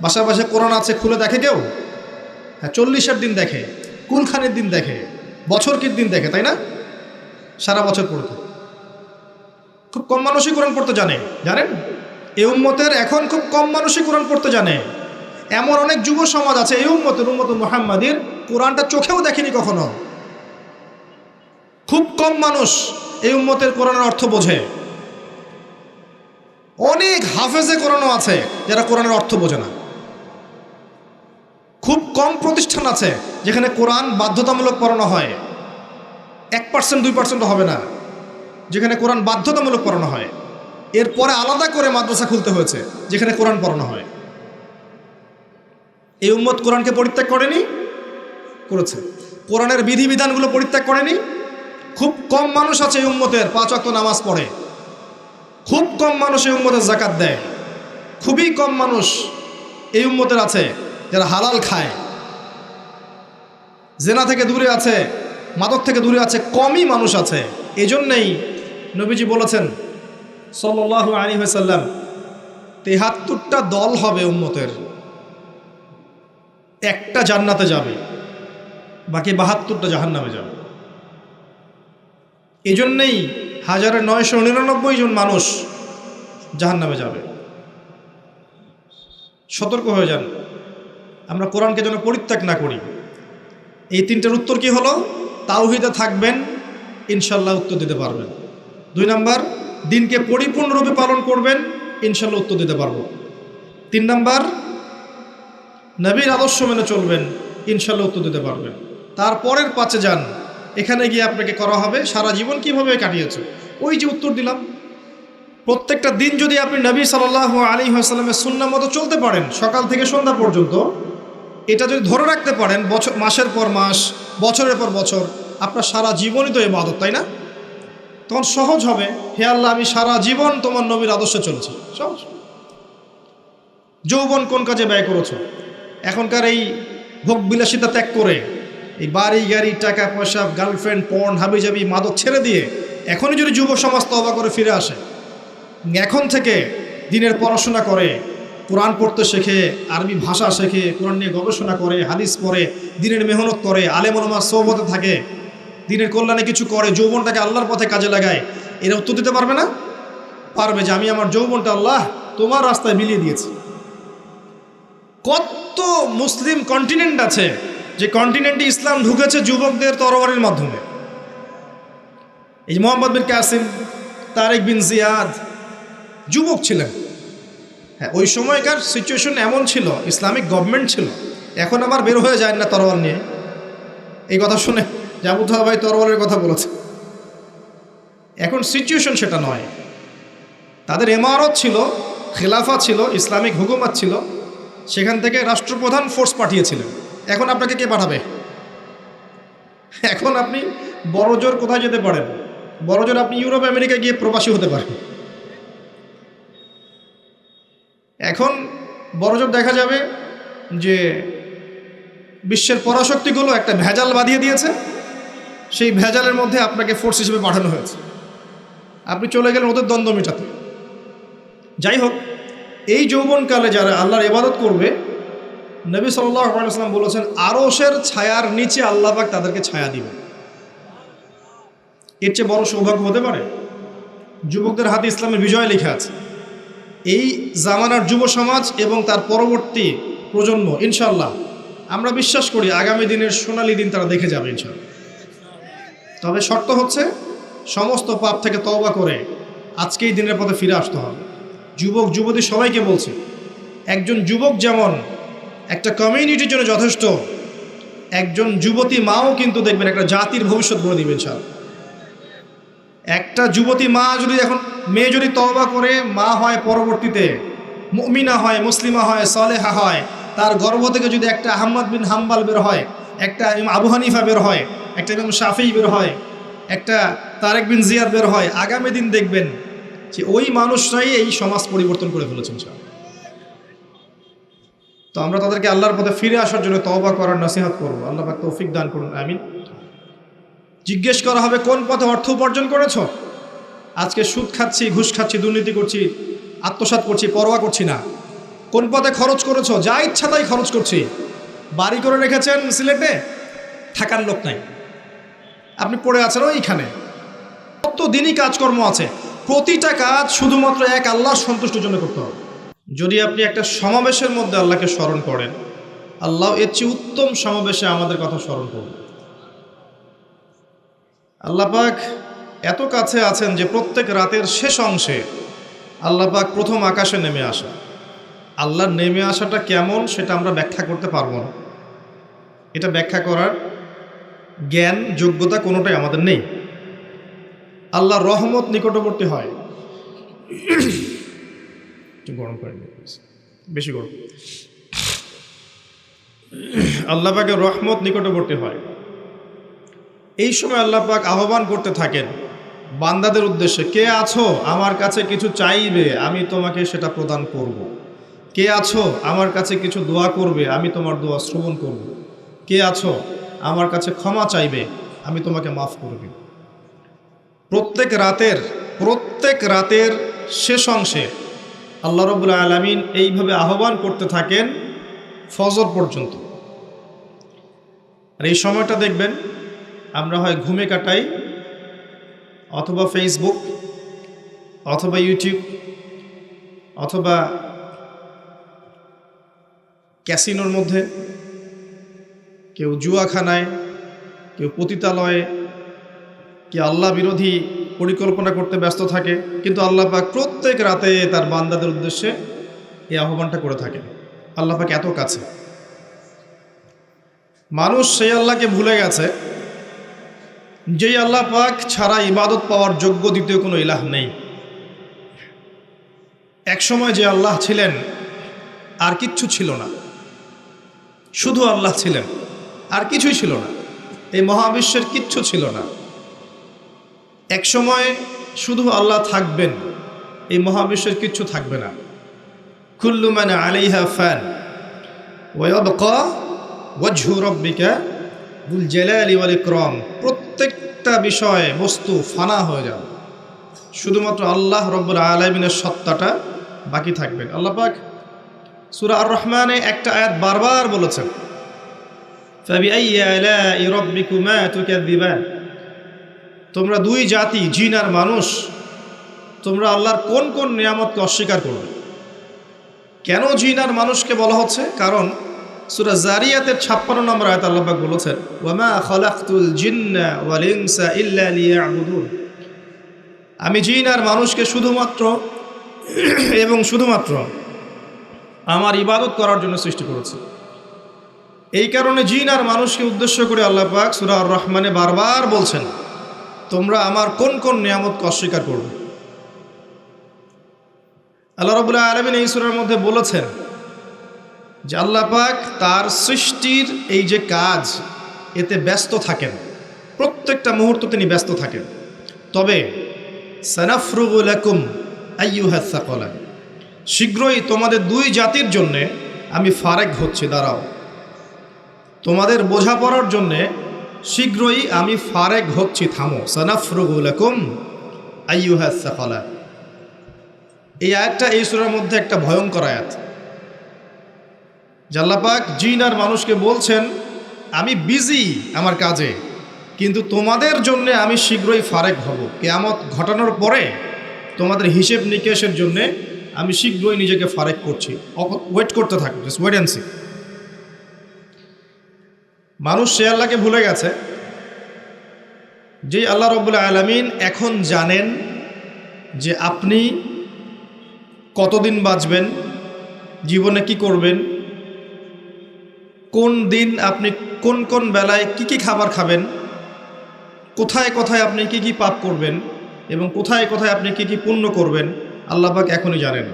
বাসা বাসায় কোরআন আছে, খুলে দেখে কেউ? হ্যাঁ, 40-এর দিন দেখে, কুলখানের দিন দেখে, বছরকির দিন দেখে, তাই না? সারা বছর পড়তে খুব কম মানুষই কোরআন পড়তে জানেন। এই উম্মতের এখন খুব কম মানুষই কোরআন পড়তে জানে। এমন অনেক যুব সমাজ আছে এই উম্মত মুহাম্মাদির, কোরআনটা চোখেও দেখেনি কখনো। খুব কম মানুষ এই উম্মতের কোরআনের অর্থ বোঝে। অনেক হাফেজে কোরআনও আছে যারা কোরআনের অর্থ বোঝে না। খুব কম প্রতিষ্ঠান আছে যেখানে কোরআন বাধ্যতামূলক পড়ানো হয়, 1%, 2% হবে না, যেখানে কোরআন বাধ্যতামূলক পড়ানো হয়। এরপরে আলাদা করে মাদ্রাসা খুলতে হয়েছে যেখানে কোরআন পড়ানো হয়। এই উম্মত কোরআনকে পরিত্যাগ করেনি? করেছে। কোরআনের বিধিবিধানগুলো পরিত্যাগ করেনি? খুব কম মানুষ আছে এই উম্মতের 5 ওয়াক্ত নামাজ পড়ে, খুব কম মানুষ এই উম্মতের যাকাত দেয়, খুবই কম মানুষ এই উম্মতের আছে যারা হালাল খায়, জেনা থেকে দূরে আছে, মাদক থেকে দূরে আছে, কমই মানুষ আছে। এই জন্যেই নবীজি বলেছেন সাল্লাল্লাহু আলাইহি ওয়াসাল্লাম, 73টা দল হবে উম্মতের, একটা জান্নাতে যাবে, বাকি 72টা জাহান্নামে যাবে। এই জন্যেই 1999 জন মানুষ জাহান্নামে যাবে। সতর্ক হয়ে যান, আমরা কোরআনকে যেন পরিত্যাগ না করি। এই 3টার উত্তর কি হলো? তাওহীদে থাকবেন, ইনশাল্লাহ উত্তর দিতে পারবেন। 2 নাম্বার, দিনকে পরিপূর্ণরূপে পালন করবেন, ইনশাল্লাহ উত্তর দিতে পারবো। 3 নাম্বার, নবীর আদর্শ মেনে চলবেন, ইনশাল্লাহ উত্তর দিতে পারবেন। তারপরের 5-এ যান, এখানে গিয়ে আপনাকে করা হবে সারা জীবন কিভাবে কাটিয়েছে, ওই যে উত্তর দিলাম। প্রত্যেকটা দিন যদি আপনি নবী সাল্লাল্লাহু আলাইহি ওয়াসাল্লামের সুন্নাহ মতো চলতে পারেন, সকাল থেকে সন্ধ্যা পর্যন্ত, এটা যদি ধরে রাখতে পারেন মাসের পর মাস, বছরের পর বছর, আপনার সারা জীবনই তো ইবাদত, তাই না? তখন সহজ হবে, হে আল্লাহ আমি সারা জীবন তোমার নবীর আদর্শে চলছি। সহজ। যৌবন কোন কাজে ব্যয় করেছো? এখনকার এই ভোগ বিলাসিতা ত্যাগ করে এই বাড়ি গাড়ি টাকা পয়সা গার্লফ্রেন্ড পর্ন হাবিজাবি মাদক ছেড়ে দিয়ে এখনই যদি যুব সমাজ তওবা করে ফিরে আসে, এখন থেকে দিনের পড়াশোনা করে, কোরআন পড়তে শেখে, আরবি ভাষা শেখে, কোরআন নিয়ে গবেষণা করে, হাদিস পড়ে, দিনের মেহনত করে, আলেম ওলামার সোহবতে থাকে, দিনের কল্যাণে কিছু করে, যৌবনটাকে আল্লাহর পথে কাজে লাগায়, এরা উত্তর দিতে পারবে না? পারবে যে আমি আমার যৌবনটা আল্লাহ তোমার রাস্তায় বিলিয়ে দিয়েছি। কত মুসলিম কন্টিনেন্ট আছে যে কন্টিনেন্টে ইসলাম ঢুকেছে যুবকদের তরবারির মাধ্যমে। এই যে মোহাম্মদ বিন কাসিম, তারেক বিন জিয়াদ যুবক ছিলেন। হ্যাঁ, ওই সময়কার সিচুয়েশন এমন ছিল, ইসলামিক গভর্নমেন্ট ছিল। এখন আবার বের হয়ে যায় না তরবাল নিয়ে, এই কথা শুনে যে আবু তাহের ভাই তরবালের কথা বলেছে। এখন সিচুয়েশন সেটা নয়। তাদের ইমারত ছিল, খেলাফা ছিল, ইসলামিক হুকুমত ছিল, সেখান থেকে রাষ্ট্রপ্রধান ফোর্স পাঠিয়েছিলেন। এখন আপনাকে কে পাঠাবে? এখন আপনি বড়জোর কোথায় যেতে পারেন? বড়জোর আপনি ইউরোপ আমেরিকা গিয়ে প্রবাসী হতে পারেন। এখন বড়জোর দেখা যাবে যে বিশ্বের পরাশক্তিগুলো একটা ভেজাল বাঁধিয়ে দিয়েছে, সেই ভেজালের মধ্যে আপনাকে ফোর্স হিসেবে পাঠানো হয়েছে, আপনি চলে গেলেন ওদের দ্বন্দ্ব মেটাতে। যাই হোক, এই যৌবনকালে যারা আল্লাহর ইবাদত করবে, নবী সাল্লাল্লাহু আলাইহি ওয়াসাল্লাম বলেছেন আরশের ছায়ার নিচে আল্লাহ পাক তাদেরকে ছায়া দিবে। এর চেয়ে বড় সৌভাগ্য হতে পারে? যুবকদের হাতে ইসলামের বিজয় লেখা আছে। এই জামানার যুব সমাজ এবং তার পরবর্তী প্রজন্ম ইনশাআল্লাহ আমরা বিশ্বাস করি আগামী দিনের সোনালী দিন তারা দেখে যাবে ইনশাআল্লাহ। তবে শর্ত হচ্ছে সমস্ত পাপ থেকে তওবা করে আজকেই দিনের পথে ফিরে আসতে হবে। যুবক যুবতী সবাইকে বলছে, একজন যুবক যেমন একটা কমিউনিটির জন্য যথেষ্ট, একজন যুবতী মাও কিন্তু দেখবেন একটা জাতির ভবিষ্যৎ গড়ে দিবেন ইনশাআল্লাহ। একটা যুবতী মা যদি এখন মেয়ে যদি তওবা করে মা হয়, পরবর্তীতে মুমিনা হয়, মুসলিমা হয়, সালেহা হয়, তার গর্ভ থেকে যদি একটা আহমদ বিন হাম্বাল বের হয়, একটা ইমাম আবু হানিফা বের হয়, একটা ইমাম শাফিঈ বের হয়, একটা তারেক বিন জিয়াদ বের হয়, আগামী দিন দেখবেন যে ওই মানুষরাই এই সমাজ পরিবর্তন করে ফেলেছেন। তো আমরা তাদেরকে আল্লাহর পথে ফিরে আসার জন্য তওবা করার নসিহত করবো। আল্লাহ পাক তৌফিক দান করুন, আমিন। জিজ্ঞেস করা হবে কোন পথে অর্থ উপার্জন করেছো? আজকে সুদ খাচ্ছি, ঘুষ খাচ্ছি, দুর্নীতি করছি, আত্মসাৎ করছি, পরোয়া করছি না। কোন পথে খরচ করেছো? যা ইচ্ছা তাই খরচ করছি। বাড়ি করে রেখেছেন সিলেটে, থাকার লোক নাই, আপনি পড়ে আছেন ওইখানে। কত দিনই কাজকর্ম আছে, প্রতিটা কাজ শুধুমাত্র এক আল্লাহর সন্তুষ্টির জন্য করতে হবে। যদি আপনি একটা সমাবেশের মধ্যে আল্লাহকে স্মরণ করেন, আল্লাহ এর চেয়ে উত্তম সমাবেশে আমাদের কথা স্মরণ করবেন। আল্লাহ পাক এত কাছে আছেন যে প্রত্যেক রাতের শেষ অংশে আল্লাহ পাক প্রথম আকাশে নেমে আসা। আল্লাহর নেমে আসাটা কেমন সেটা আমরা ব্যাখ্যা করতে পারবো না, এটা ব্যাখ্যা করার জ্ঞান যোগ্যতা কোনোটাই আমাদের নেই। আল্লাহর রহমত নিকটবর্তী হয়, গরম করে বেশি গরম, আল্লাহ পাকের রহমত নিকটবর্তী হয়। এই সময় আল্লাহ পাক আহ্বান করতে থাকেন বান্দাদের উদ্দেশ্যে, কে আছো আমার কাছে কিছু চাইবে, আমি তোমাকে সেটা প্রদান করব। কে আছো আমার কাছে কিছু দোয়া করবে, আমি তোমার দোয়া শ্রবণ করব। কে আছো আমার কাছে ক্ষমা চাইবে, আমি তোমাকে মাফ করব। প্রত্যেক রাতের শেষ অংশে আল্লাহ রাব্বুল আলামিন এইভাবে আহ্বান করতে থাকেন ফজর পর্যন্ত। আর এই সময়টা দেখবেন আমরা হয় ঘুমে কাটাই, অথবা ফেসবুক, অথবা ইউটিউব, অথবা ক্যাসিনোর মধ্যে, কেউ জুয়াখানায়, কেউ পতিতালয়ে, কেউ আল্লাহ বিরোধী পরিকল্পনা করতে ব্যস্ত থাকে। কিন্তু আল্লাহ পাক প্রত্যেক রাতে তার বান্দাদের উদ্দেশ্যে এই আহ্বানটা করে থাকেন। আল্লাহ পাক এত কাছে। মানুষ সেই আল্লাহকে ভুলে গেছে যেই আল্লাহ পাক ছাড়া ইবাদত পাওয়ার যোগ্য দ্বিতীয় কোনো ইলাহ নেই। একসময় যে আল্লাহ ছিলেন আর কিচ্ছু ছিল না, শুধু আল্লাহ ছিলেন, আর কিছুই ছিল না, এই মহাবিশ্বের কিচ্ছু ছিল না। একসময় শুধু আল্লাহ থাকবেন, এই মহাবিশ্বের কিচ্ছু থাকবে না। কুল্লু মান আলাইহা ফান ওয়া ইয়াবকা ওয়াজহু রাব্বিকা যুল জালালি ওয়াল ইকরাম, প্রত্যেকটা বিষয় বস্তু ফানা হয়ে যাবে, শুধুমাত্র আল্লাহ রব্বুল আলামিনের সত্তাটা বাকি থাকবে। আল্লাহ পাক সূরা আর রহমানে একটা আয়াত বারবার বলেছেন, ফাবিআইয়ি আলাই রাব্বিকুমা তুকাযযিবান, তোমরা দুই জাতি জিন আর মানুষ, তোমরা আল্লাহর কোন কোন নিয়ামতকে অস্বীকার করবে। কেন জিন আর মানুষকে বলা হচ্ছে? কারণ সূরা জারিয়াতের 56 নম্বর আয়াত আল্লাহ পাক বলেছেন, ওয়ামা খালাকতুল জিন্না ওয়াল ইনসা ইল্লা লিয়াবুদুন, আমি জিন আর মানুষকে শুধুমাত্র আমার ইবাদত করার জন্য সৃষ্টি করেছি। এই কারণে জিন আর মানুষকে উদ্দেশ্য করে আল্লাহ পাক সূরা আর রহমানে বারবার বলছেন, তোমরা আমার কোন কোন নিয়ামতকে অস্বীকার করবে। আল্লাহ রাব্বুল আলামিন এই সূরার মধ্যে বলেছেন যে আল্লাহ পাক তার সৃষ্টির এই যে কাজ, এতে ব্যস্ত থাকেন, প্রত্যেকটা মুহূর্ত তিনি ব্যস্ত থাকেন। তবে সানাফরুগু লাকুম আইয়ুহাস সাকালান, শীঘ্রই তোমাদের দুই জাতির জন্যে আমি ফারেক হচ্ছি, দাঁড়াও, তোমাদের বোঝাপড়ার জন্যে শীঘ্রই আমি ফারেক হচ্ছি, থামো। সানাফরুগু লাকুম আইয়ুহাস সাকালান, এই আয়াতটা এই সূরার মধ্যে একটা ভয়ঙ্কর আয়াত। আল্লাহ পাক জিন আর মানুষকে বলছেন, আমি বিজি আমার কাজে, কিন্তু তোমাদের জন্য আমি শীঘ্রই ফারেক হব, কিয়ামত ঘটানোর পরে তোমাদের হিসেব নিকেশের জন্য আমি শীঘ্রই নিজেকে ফারেক করছি, ওয়েট করতে থাকো, জাস্ট ওয়েট অ্যান্ড সি। মানুষ সে আল্লাহকে ভুলে গেছে যে আল্লাহ রাব্বুল আলামিন এখন জানেন যে আপনি কতদিন বাঁচবেন, জীবনে কি করবেন, কোন দিন আপনি কোন কোন বেলায় কি কি খাবার খাবেন, কোথায় কোথায় আপনি কি কি পাপ করবেন এবং কোথায় কোথায় আপনি কি কি পুণ্য করবেন, আল্লাহ পাক এখনই জানেন।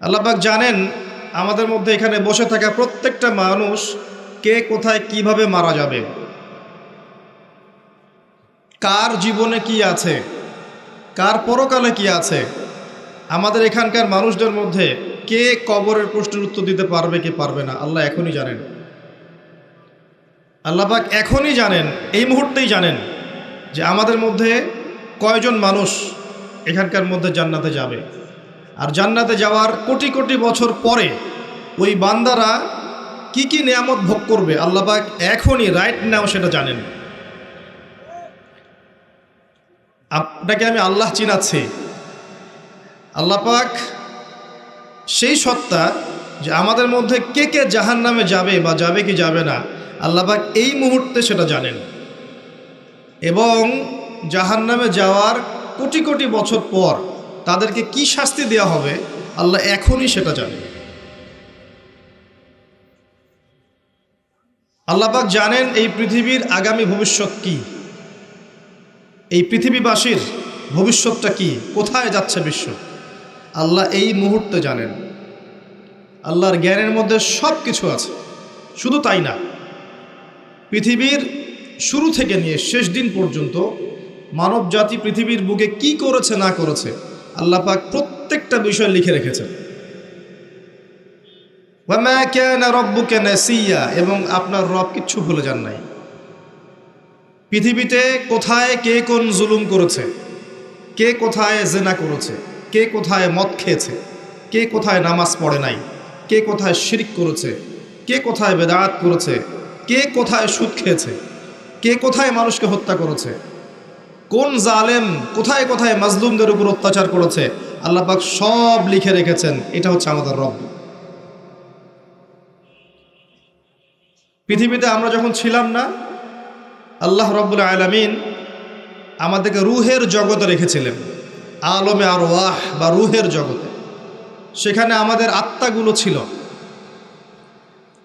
আল্লাহ পাক জানেন আমাদের মধ্যে এখানে বসে থাকা প্রত্যেকটা মানুষ কে কোথায় কিভাবে মারা যাবে, কার জীবনে কি আছে, কার পরকালে কি আছে। আমাদের এখানকার মানুষদের মধ্যে কে কবরের প্রশ্নের উত্তর দিতে পারবে কি পারবে না, আল্লাহ এখনই জানেন। আল্লাহ পাক এখনই জানেন, এই মুহূর্তেই জানেন যে আমাদের মধ্যে কয়জন মানুষ এখানকার মধ্যে জান্নাতে যাবে, আর জান্নাতে যাওয়ার কোটি কোটি বছর পরে ওই বান্দারা কি কি নিয়ামত ভোগ করবে, আল্লাহ পাক এখনই রাইট নাও সেটা জানেন। আপনাকে আমি আল্লাহ চিনাচ্ছি, আল্লাহ পাক সেই সত্তা যে আমাদের মধ্যে কে কে জাহান্নামে যাবে বা যাবে কি যাবে না, আল্লাহ পাক এই মুহূর্তে সেটা জানেন। এবং জাহান্নামে যাওয়ার কোটি কোটি বছর পর তাদেরকে কি শাস্তি দেওয়া হবে, আল্লাহ এখনই সেটা জানেন। আল্লাহ পাক জানেন এই পৃথিবীর আগামী ভবিষ্যৎ কি, এই পৃথিবীবাসীর ভবিষ্যৎটা কি, কোথায় যাচ্ছে বিশ্ব, আল্লাহ এই মুহূর্তে জানেন। আল্লাহর জ্ঞানের মধ্যে সব কিছু আছে। শুধু তাই না, পৃথিবীর শুরু থেকে নিয়ে শেষ দিন পর্যন্ত মানব জাতি পৃথিবীর বুকে কি করেছে না করেছে, আল্লাহ পাক প্রত্যেকটা বিষয় লিখে রেখেছেন। ওয়ামা কানা রাব্বুকা নাসিয়া, এবং আপনার রব কিচ্ছু ভুলে যান নাই। পৃথিবীতে কোথায় কে কোন জুলুম করেছে, কে কোথায় জেনা করেছে, কে কোথায় মদ খেয়েছে, কে কোথায় নামাজ পড়ে নাই, কে কোথায় শিরক করেছে, কে কোথায় বেদাত করেছে, কে কোথায় সুদ খেয়েছে, কে কোথায় মানুষকে হত্যা করেছে, কোন জালেম কোথায় কোথায় মাজলুমদের উপর অত্যাচার করেছে, আল্লাহ পাক সব লিখে রেখেছেন। এটা হচ্ছে আমাদের রব। পৃথিবীতে আমরা যখন ছিলাম না, আল্লাহ রাব্বুল আলামিন আমাদেরকে রুহের জগতে রেখেছিলেন, আলমে আরওয়াহ বা রুহের জগতে। সেখানে আমাদের আত্মাগুলো ছিল।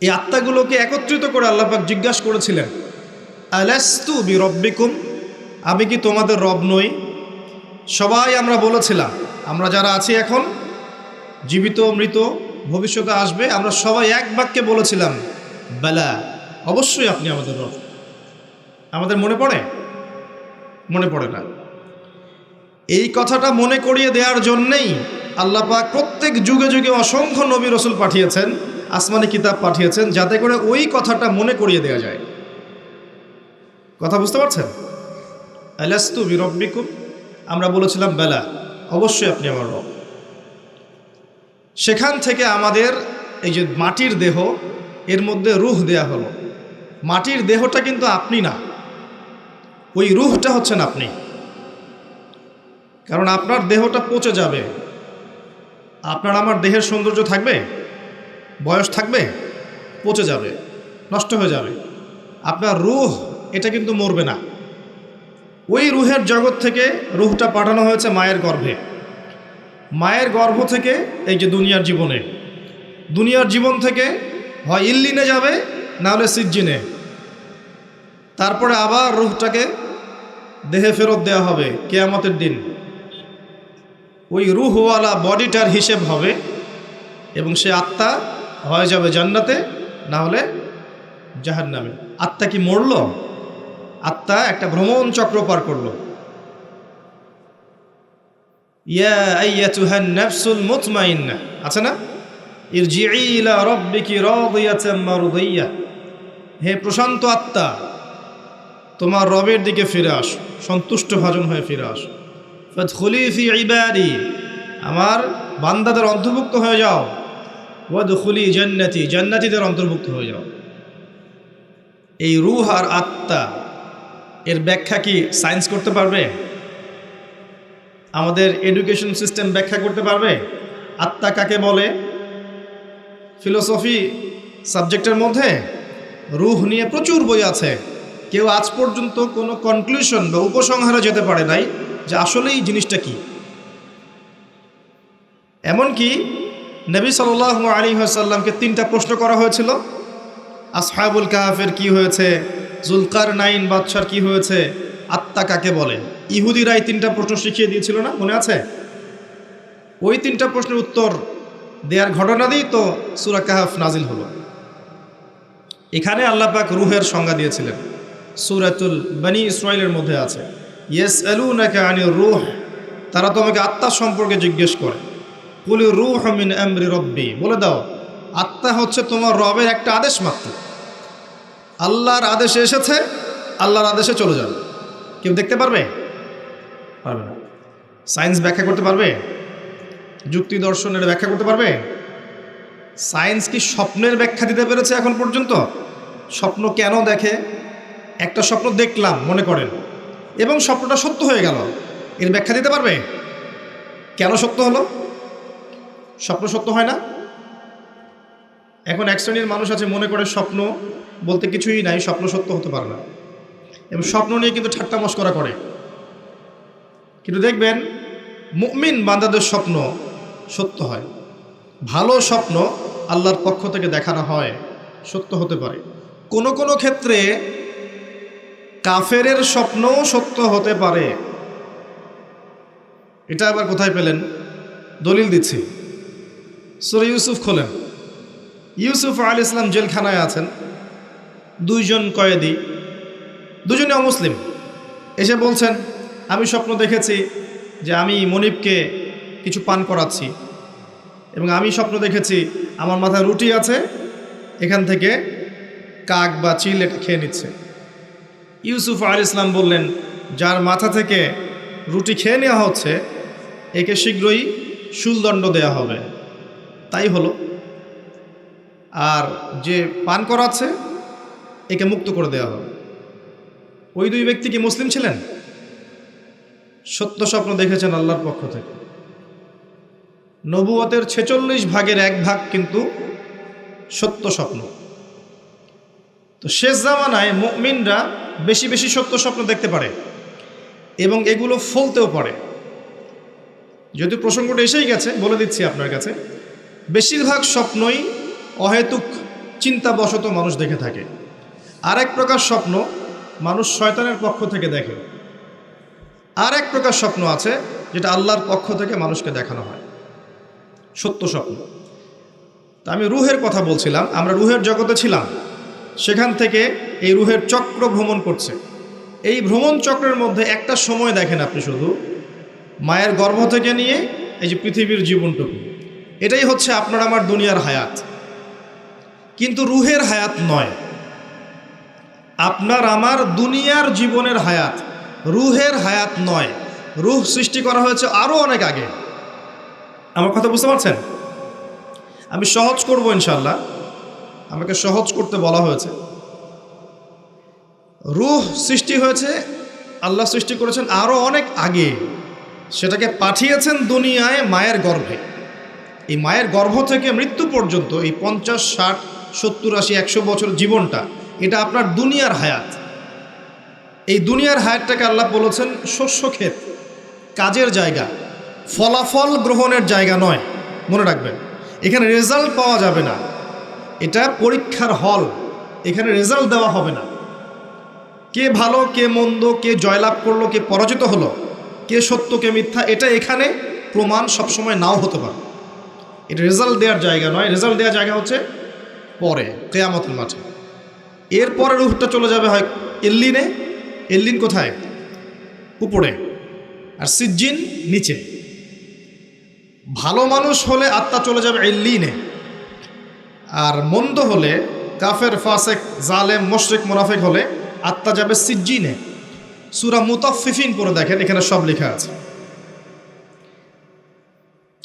এই আত্মাগুলোকে একত্রিত করে আল্লাহ পাক জিজ্ঞাসা করেছিলেন, আলাস্তু বিরব্বিকুম, আমি কি তোমাদের রব নই? সবাই আমরা বলেছিলাম, আমরা যারা আছি এখন, জীবিত মৃত ভবিষ্যতে আসবে, আমরা সবাই এক বাক্যে বলেছিলাম, বালা, অবশ্যই আপনি আমাদের রব। আমাদের মনে পড়ে? মনে পড়ে না। এই কথাটা মনে করিয়ে দেওয়ার জন্যেই আল্লাহ পাক প্রত্যেক যুগে যুগে অসংখ্য নবী রসুল পাঠিয়েছেন, আসমানি কিতাব পাঠিয়েছেন যাতে করে ওই কথাটা মনে করিয়ে দেওয়া যায়। কথা বুঝতে পারছেন? আলাস্তু বিরব্বিকুম, আমরা বলেছিলাম বেলা, অবশ্যই আপনি আমার রব। সেখান থেকে আমাদের এই যে মাটির দেহ, এর মধ্যে রূহ দেয়া হলো। মাটির দেহটা কিন্তু আপনি না, ওই রূহটা হচ্ছেন আপনি। কারণ আপনার দেহটা পচে যাবে, আপনার আমার দেহের সৌন্দর্য থাকবে, বয়স থাকবে, পচে যাবে, নষ্ট হয়ে যাবে। আপনার রূহ এটা কিন্তু মরবে না। ওই রূহের জগৎ থেকে রূহটা পাঠানো হয়েছে মায়ের গর্ভে। মায়ের গর্ভ থেকে এই যে দুনিয়ার জীবনে, দুনিয়ার জীবন থেকে হয় ইল্লিনে যাবে, না হলে সিজ্জিনে। তারপরে আবার রূহটাকে দেহে ফেরত দেওয়া হবে কিয়ামতের দিন। ওই রূহওয়ালা বডিটার হিসেব হবে এবং সে আত্মা হয়ে যাবে জান্নাতে, না হলে জাহান্নামে। আত্মা কি মরল? আত্মা একটা ভ্রমণ চক্র পার করলো। ইয়া আইয়াতুহান নাফসুল মুতমাইন্নাহ, আছে না? ইরজিই ইলা রাব্বিকি রাদিয়াতাম মারদিয়া, হে প্রশান্ত আত্মা, তোমার রবের দিকে ফিরে আস, সন্তুষ্ট ভাজন হয়ে ফিরে আস। ফাদখুলি ফি ইবাদি, আমার বান্দাদের অন্তর্ভুক্ত হয়ে যাও। ওয়াদখুলি জান্নাতি, জান্নাতীদের অন্তর্ভুক্ত হয়ে যাও। এই রূহ আর আত্মা এর ব্যাখ্যা কি সায়েন্স করতে পারবে? আমাদের এডুকেশন সিস্টেম ব্যাখ্যা করতে পারবে আত্মা কাকে বলে? ফিলোসফি সাবজেক্টের মধ্যে রূহ নিয়ে প্রচুর বই আছে, কেউ আজ পর্যন্ত কোনো কনক্লুশন বা উপসংহারে যেতে পারে নাই যে আসলেই জিনিসটা কি। এমনকি নবী সাল্লাল্লাহু আলাইহি ওয়াসাল্লামকে 3টা প্রশ্ন করা হয়েছিল। আসহাবুল কাহাফের কি হয়েছে, জুলকারনাইন বাদশার কি হয়েছে, আত্মা কাকে বলে। ইহুদিরাই 3টা প্রশ্ন শিখিয়ে দিয়েছিল না, মনে আছে? ওই 3টা প্রশ্নের উত্তর দেওয়ার ঘটনা দিয়েই তো সূরা কাহাফ নাজিল হলো। এখানে আল্লাহ পাক রূহের সংজ্ঞা দিয়েছিলেন, সূরাতুল বনী ইসরাঈলের মধ্যে আছে, ইয়াসআলুনাকা আনির রূহ, তারা তোমাকে আত্মা সম্পর্কে জিজ্ঞেস করে। কুলির রূহ মিন আমরি রব্বি, বলে দাও আত্মা হচ্ছে তোমার রবের একটা আদেশ মাত্র। আল্লাহর আদেশে এসেছে, আল্লাহর আদেশে চলে যাবে। কেউ দেখতে পারবে? পারবে না। সায়েন্স ব্যাখ্যা করতে পারবে? যুক্তি দর্শনের ব্যাখ্যা করতে পারবে? সায়েন্স কি স্বপ্নের ব্যাখ্যা দিতে পেরেছে এখন পর্যন্ত? স্বপ্ন কেন দেখে? একটা স্বপ্ন দেখলাম মনে করেন, এবং স্বপ্নটা সত্য হয়ে গেল, এর ব্যাখ্যা দিতে পারবে? কেন সত্য হলো? স্বপ্ন সত্য হয় না। এখন এক শ্রেণীর মানুষ আছে মনে করে স্বপ্ন বলতে কিছুই নাই, স্বপ্ন সত্য হতে পারে না, এবং স্বপ্ন নিয়ে কিন্তু ঠাট্টা মশকরা করে। কিন্তু দেখবেন মুমিন বান্দাদের স্বপ্ন সত্য হয়। ভালো স্বপ্ন আল্লাহর পক্ষ থেকে দেখানো হয়, সত্য হতে পারে। কোনো কোনো ক্ষেত্রে কাফেরের স্বপ্নও সত্য হতে পারে। এটা আবার কোথায় পেলেন? দলিল দিচ্ছি, সূরা ইউসুফ খোলেন। ইউসুফ আলাইহিস সালাম জেলখানায় আছেন, 2জন কয়েদি, 2জনই অমুসলিম, এসে বলছেন আমি স্বপ্ন দেখেছি যে আমি মনিবকে কিছু পান করাচ্ছি, এবং আমি স্বপ্ন দেখেছি আমার মাথায় রুটি আছে, এখান থেকে কাক বা চিল এটা খেয়ে নিচ্ছে। ইউসুফ আলাইহিস সালাম বললেন, যার মাথা থেকে রুটি খেয়ে নেওয়া হচ্ছে একে শীঘ্রই শুলদণ্ড দেয়া হবে। তাই হলো। আর যে পান করাচ্ছে একে মুক্ত করে দেওয়া হবে। ওই 2 ব্যক্তি কি মুসলিম ছিলেন? সত্য স্বপ্ন দেখেছেন আল্লাহর পক্ষ থেকে। নবুয়তের 46 ভাগের 1 ভাগ কিন্তু সত্য স্বপ্ন। তো শেষ জামানায় মুমিনরা বেশি বেশি সত্য স্বপ্ন দেখতে পারে এবং এগুলো ফলতেও পারে। যদি প্রসঙ্গটা এসেই গেছে বলে দিচ্ছি আপনার কাছে, বেশিরভাগ স্বপ্নই অহেতুক চিন্তাবশত মানুষ দেখে থাকে। আর এক প্রকার স্বপ্ন মানুষ শয়তানের পক্ষ থেকে দেখে। আর এক প্রকার স্বপ্ন আছে যেটা আল্লাহর পক্ষ থেকে মানুষকে দেখানো হয়, সত্য স্বপ্ন। তা আমি রূহের কথা বলছিলাম, আমরা রূহের জগতে ছিলাম, সেখান থেকে এই রূহের চক্র ভ্রমণ করছে। এই ভ্রমণ চক্রের মধ্যে একটা সময় দেখেন আপনি, শুধু মায়ের গর্ভ থেকে নিয়ে এই যে পৃথিবীর জীবনটুকু, এটাই হচ্ছে আপনার আমার দুনিয়ার হায়াত। কিন্তু রুহের হায়াত নয়। আপনার আমার দুনিয়ার জীবনের হায়াত, রুহের হায়াত নয়। রুহ সৃষ্টি করা হয়েছে আরও অনেক আগে। আমার কথা বুঝতে পারছেন? আমি সহজ করব ইনশাল্লাহ, আমাকে সহজ করতে বলা হয়েছে। রুহ সৃষ্টি হয়েছে, আল্লাহ সৃষ্টি করেছেন আরও অনেক আগে। সেটাকে পাঠিয়েছেন দুনিয়ায় মায়ের গর্ভে। এই মায়ের গর্ভ থেকে মৃত্যু পর্যন্ত এই 50, 60, 70, 80, 100 বছর জীবনটা, এটা আপনার দুনিয়ার হায়াত। এই দুনিয়ার হায়াতটাকে আল্লাহ বলেছেন শস্য ক্ষেত, কাজের জায়গা, ফলাফল গ্রহণের জায়গা নয়। মনে রাখবেন, এখানে রেজাল্ট পাওয়া যাবে না। এটা পরীক্ষার হল, এখানে রেজাল্ট দেওয়া হবে না। কে ভালো কে মন্দ, কে জয়লাভ করলো কে পরাজিত হলো, কে সত্য কে মিথ্যা, এটা এখানে প্রমাণ সবসময় নাও হতে পারে। এটা রেজাল্ট দেওয়ার জায়গা নয়। রেজাল্ট দেওয়ার জায়গা হচ্ছে পরে, কিয়ামতের মাঠে। এরপরে রূহটা চলে যাবে হয় এল্লিনে। এল্লিন কোথায়? উপরে। আর সিজ্জিন নিচে। ভালো মানুষ হলে আত্মা চলে যাবে এল্লিনে, আর মন্দ হলে, কাফের, ফাসেক, জালেম, মুশরিক, মুনাফিক হলে আত্মা যাবে সিজ্জিনে। সূরা মুতাফফিফিন পড়ে দেখেন, এখানে সব লেখা আছে।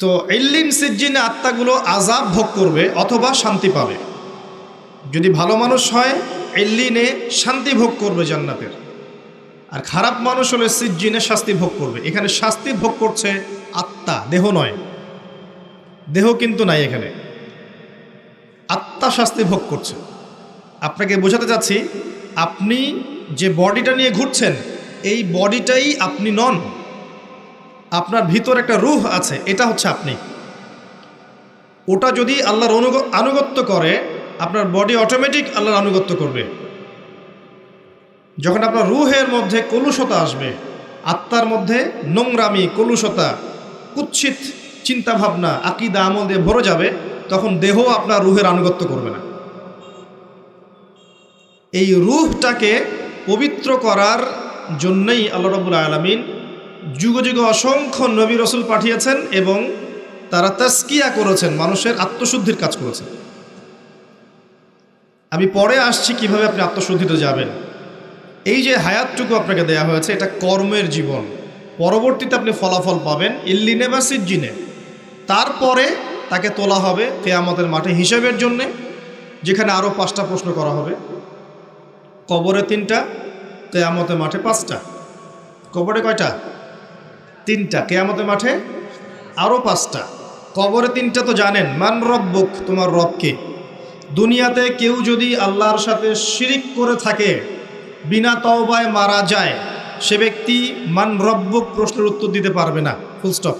তো ইল্লিন সিজ্জিনে আত্মাগুলো আযাব ভোগ করবে অথবা শান্তি পাবে। যদি ভালো মানুষ হয় ইল্লিনে শান্তি ভোগ করবে জান্নাতের, আর খারাপ মানুষ হলে সিজ্জিনে শাস্তি ভোগ করবে। এখানে শাস্তি ভোগ করছে আত্মা, দেহ নয়। দেহ কিন্তু নাই এখানে, আত্মা শাস্তি ভোগ করছে। আপনাকে বোঝাতে চাচ্ছি, আপনি যে বডিটা নিয়ে ঘুরছেন এই বডিটাই আপনি নন। আপনার ভিতর একটা রূহ আছে, এটা হচ্ছে আপনি। ওটা যদি আল্লাহর আনুগত্য করে, আপনার বডি অটোমেটিক আল্লাহর আনুগত্য করবে। যখন আপনার রূহের মধ্যে কলুষতা আসবে, আত্মার মধ্যে নোংরামি, কলুষতা, কুৎসিত চিন্তাভাবনা, আকীদা, আমল দিয়ে ভরে যাবে, তখন দেহ আপনার রূহের আনুগত্য করবে না। এই রূহটাকে পবিত্র করার জন্যই আল্লাহ রাব্বুল আলামিন যুগ যুগ অসংখ্য নবী রাসূল পাঠিয়েছেন এবং তারা তাজকিয়া করেছেন, মানুষের আত্মশুদ্ধির কাজ করেছেন। আমি পরে আসছি কিভাবে আপনি আত্মশুদ্ধিতে যাবেন। এই যে হায়াতটুকু আপনাকে দেয়া হয়েছে, এটা কর্মের জীবন। পরবর্তীতে আপনি ফলাফল পাবেন ইল্লিনে বা সিজ্জিনে। তারপরে তাকে তোলা হবে কিয়ামতের মাঠে হিসাবের জন্যে, যেখানে আরও 5টা প্রশ্ন করা হবে। কবরে 3টা, কিয়ামতের মাঠে 5টা। কবরে কয়টা? 3টা। কিয়ামতের মাঠে আরও 5টা। কবরে 3টা তো জানেন, মান রব্বুক, তোমার রবকে। দুনিয়াতে কেউ যদি আল্লাহর সাথে শিরিক করে থাকে, বিনা তওবায় মারা যায়, সে ব্যক্তি মান রব্বুক প্রশ্নের উত্তর দিতে পারবে না, ফুল স্টপ।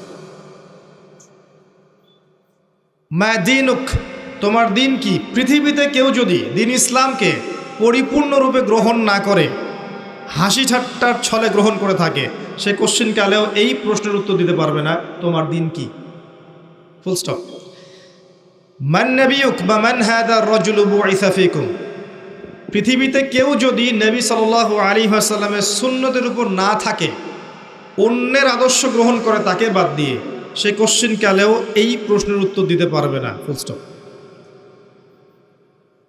মা দীনুক, তোমার দিন কি। পৃথিবীতে কেউ যদি দিন ইসলামকে পরিপূর্ণরূপে গ্রহণ না করে, হাসি ঠাট্টার ছলে গ্রহণ করে থাকে, সে কোশ্চিনকালেও এই প্রশ্নের উত্তর দিতে পারবে না, তোমার দিন কি, ফুল স্টপ। মান নবিয়ুক বা মান হাদা রাজুলু বুইসা ফিকুম। পৃথিবীতে কেউ যদি নবী সাল্লাল্লাহু আলাইহি ওয়াসাল্লামের সুন্নতের উপর না থাকে, অন্যের আদর্শ গ্রহণ করে তাকে বাদ দিয়ে, সে কোশ্চিনকালেও এই প্রশ্নের উত্তর দিতে পারবে না, ফুল স্টপ।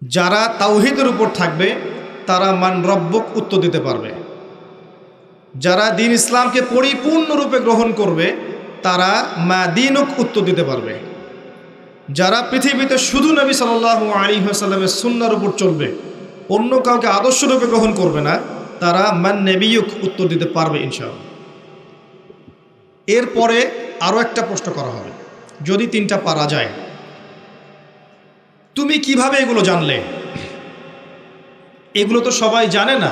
যারা তাওহীদের উপর থাকবে তারা মান রব্বুক উত্তর দিতে পারবে। যারা দিন ইসলামকে পরিপূর্ণরূপে গ্রহণ করবে তারা মা দীনুক উত্তর দিতে পারবে। যারা পৃথিবীতে শুধু নবী সাল্লাল্লাহু আলাইহি ওয়াসাল্লামের সুন্নাহর উপর চলবে, অন্য কাউকে আদর্শরূপে গ্রহণ করবে না, তারা মান নবিয়ুক উত্তর দিতে পারবে ইনশাআল্লাহ। এরপরে আরও একটা প্রশ্ন করা হবে, যদি 3টা পারা যায়। তুমি কিভাবে এগুলো জানলে? এগুলো তো সবাই জানে না।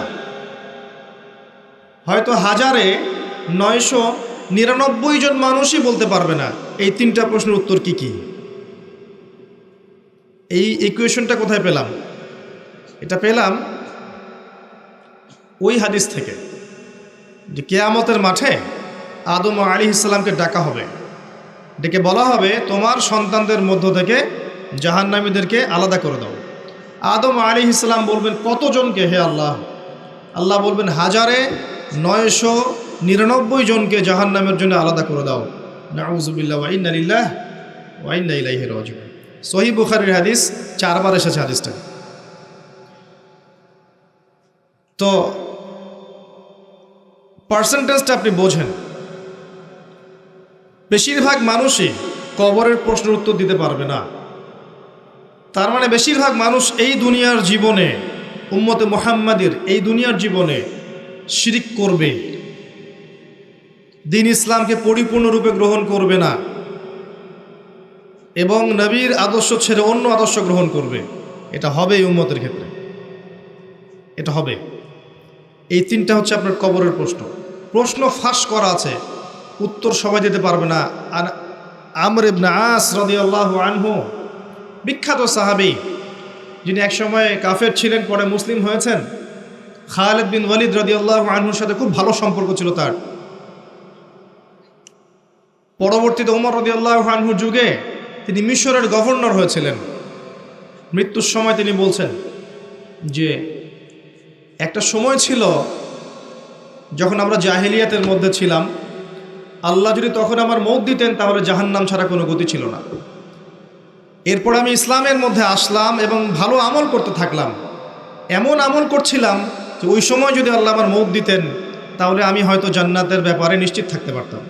হয়তো 999 জন মানুষই বলতে পারবে না এই 3টা প্রশ্নের উত্তর কি কি। এই ইকুয়েশনটা কোথায় পেলাম? এটা পেলাম ওই হাদিস থেকে, যে কিয়ামতের মাঠে আদম আলাইহিস সালামকে ডাকা হবে, ডেকে বলা হবে তোমার সন্তানদের মধ্য থেকে জাহান্নামীদেরকে আলাদা করে দাও। আদম আলাইহিস সালাম বলবেন কতজনকে হে আল্লাহ? আল্লাহ বলবেন 1999 জনকে জাহান্নামের জন্য আলাদা করে দাও। নাউযুবিল্লাহ ওয়া ইন্না লিল্লাহি ওয়া ইন্না ইলাইহি রাজিউন। সহিহ বুখারীর হাদিস, 4 বার এসেছে হাদিসটা। তো পার্সেন্টেজটা আপনি বোঝেন। বেশিরভাগ মানুষই কবরের প্রশ্নের উত্তর দিতে পারবে না। তার মানে বেশিরভাগ মানুষ এই দুনিয়ার জীবনে, উম্মতে মুহাম্মাদের এই দুনিয়ার জীবনে শিরিক করবে, দ্বীন ইসলামকে পরিপূর্ণরূপে গ্রহণ করবে না এবং নবীর আদর্শ ছেড়ে অন্য আদর্শ গ্রহণ করবে। এটা হবে এই উম্মতের ক্ষেত্রে, এটা হবে। এই 3টা হচ্ছে আপনার কবরের প্রশ্ন। প্রশ্ন ফাঁস করা আছে, উত্তর সবাই দিতে পারবে না। আর আমর ইবনে আস রাদিয়াল্লাহু আনহু, বিখ্যাত সাহাবী, যিনি একসময় কাফের ছিলেন, পরে মুসলিম হয়েছেন। খালিদ বিন ওয়ালিদ রাদিয়াল্লাহু আনহুর সাথে খুব ভালো সম্পর্ক ছিল তার। পরবর্তীতে ওমর রাদিয়াল্লাহু আনহুর যুগে তিনি মিশরের গভর্নর হয়েছিলেন। মৃত্যুর সময় তিনি বলছেন যে একটা সময় ছিল যখন আমরা জাহেলিয়াতের মধ্যে ছিলাম, আল্লাহ যদি তখন আমার মৌত দিতেন তাহলে জাহান্নাম ছাড়া কোনো গতি ছিল না। এরপর আমি ইসলামের মধ্যে আসলাম এবং ভালো আমল করতে থাকলাম। এমন আমল করছিলাম যে ওই সময় যদি আল্লাহ আমার মৌত দিতেন তাহলে আমি হয়তো জান্নাতের ব্যাপারে নিশ্চিত থাকতে পারতাম।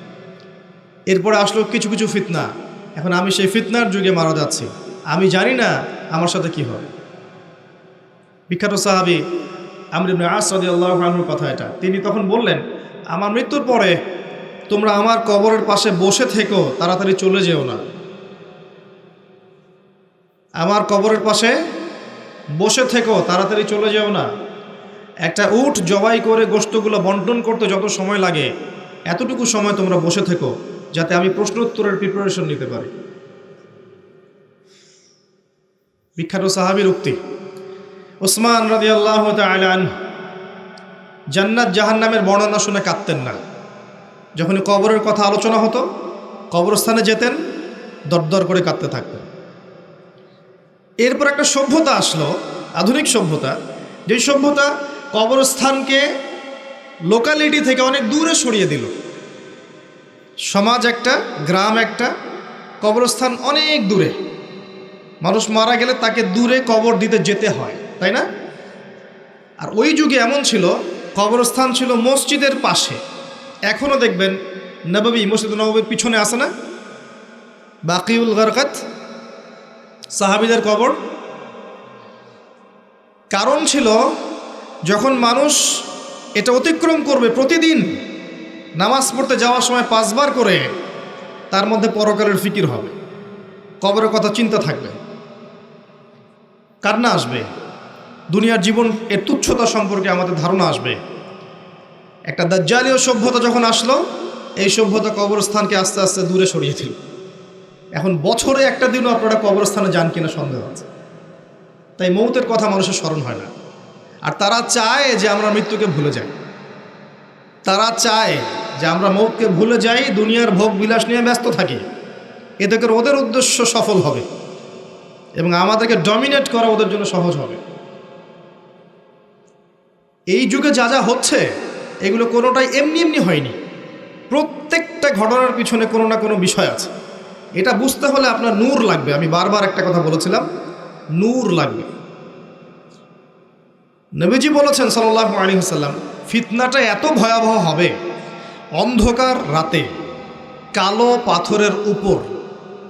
এরপরে আসলো কিছু কিছু ফিতনা, এখন আমি সেই ফিতনার যুগে মারা যাচ্ছি, আমি জানি না আমার সাথে কি হবে। বিখ্যাত সাহাবী আমর ইবনে আস রাদিয়াল্লাহু আনহুর কথা এটা। তিনি তখন বললেন, আমার মৃত্যুর পরে তোমরা আমার কবরের পাশে বসে থেকো, তাড়াতাড়ি চলে যেও না। আমার কবরের পাশে বসে থেকো, তাড়াতাড়ি চলে যেও না। একটা উট জবাই করে গোশতগুলো বন্টন করতে যত সময় লাগে, এতটুকু সময় তোমরা বসে থেকো, যাতে আমি প্রশ্ন উত্তরের প্রিপারেশন নিতে পারি। বিখ্যাত সাহাবীর উক্তি। ওসমান রাদিয়াল্লাহু তাআলা আনহু জান্নাত জাহান্নামের বর্ণনা শুনে কাঁদতেন না। যখনই কবরের কথা আলোচনা হতো, কবরস্থানে যেতেন, দরদর করে কাঁদতে থাকতেন। এরপর একটা সভ্যতা আসলো, আধুনিক সভ্যতা, যে সভ্যতা কবরস্থানকে লোকালিটি থেকে অনেক দূরে সরিয়ে দিল। সমাজ একটা, গ্রাম একটা, কবরস্থান অনেক দূরে। মানুষ মারা গেলে তাকে দূরে কবর দিতে যেতে হয়, তাই না? আর ওই যুগে এমন ছিল, কবরস্থান ছিল মসজিদের পাশে। এখনও দেখবেন নববী, মসজিদ নববীর পিছনে আছে না বাকিউল গারকাত, সাহাবীদের কবর। কারণ ছিল, যখন মানুষ এটা অতিক্রম করবে প্রতিদিন নামাজ পড়তে যাওয়ার সময় 5 বার করে, তার মধ্যে পরকালের ফিকির হবে, কবরের কথা চিন্তা থাকবে, কান্না আসবে, দুনিয়ার জীবন এর তুচ্ছতা সম্পর্কে আমাদের ধারণা আসবে। একটা দাজ্জালীয় সভ্যতা যখন আসলো, এই সভ্যতা কবরস্থানকে আস্তে আস্তে দূরে সরিয়ে দিল। এখন বছরে একটা দিনও আপনারা কবরস্থানে যান কিনা সন্দেহ আছে। তাই মৌতের কথা মানুষের স্মরণ হয় না। আর তারা চায় যে আমরা মৃত্যুকে ভুলে যাই, তারা চায় যে আমরা মৌতকে ভুলে যাই, দুনিয়ার ভোগ বিলাস নিয়ে ব্যস্ত থাকি। এতে করে ওদের উদ্দেশ্য সফল হবে এবং আমাদেরকে ডমিনেট করা ওদের জন্য সহজ হবে। এই যুগে যা যা হচ্ছে, এগুলো কোনোটাই এমনি এমনি হয়নি। প্রত্যেকটা ঘটনার পিছনে কোনো না কোনো বিষয় আছে। এটা বুঝতে হলে আপনার নূর লাগবে। আমি বারবার একটা কথা বলেছিলাম, নূর লাগবে। নবীজি বলেছেন সাল্লাল্লাহু আলাইহি ওয়াসাল্লাম, ফিতনাটা এত ভয়াবহ হবে, অন্ধকার রাতে কালো পাথরের উপর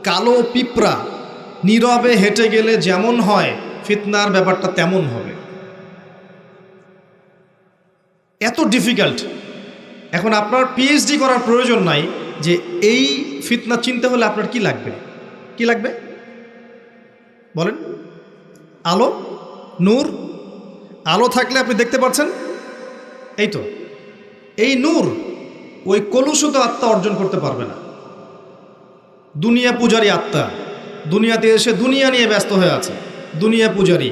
কালো পিঁপড়া নীরবে হেঁটে গেলে যেমন হয়, ফিতনার ব্যাপারটা তেমন হবে। এত ডিফিকাল্ট। এখন আপনার পিএইচডি করার প্রয়োজন নাই যে এই ফিতনা চিনতে হলে আপনার কি লাগবে, কি লাগবে বলেন? আলো, নূর। আলো থাকলে আপনি দেখতে পাচ্ছেন, এই তো। এই নূর ওই কলুষিত আত্মা অর্জন করতে পারবে না। দুনিয়া পূজারী আত্মা দুনিয়াতে এসে দুনিয়া নিয়ে ব্যস্ত হয়ে আছে, দুনিয়া পূজারী,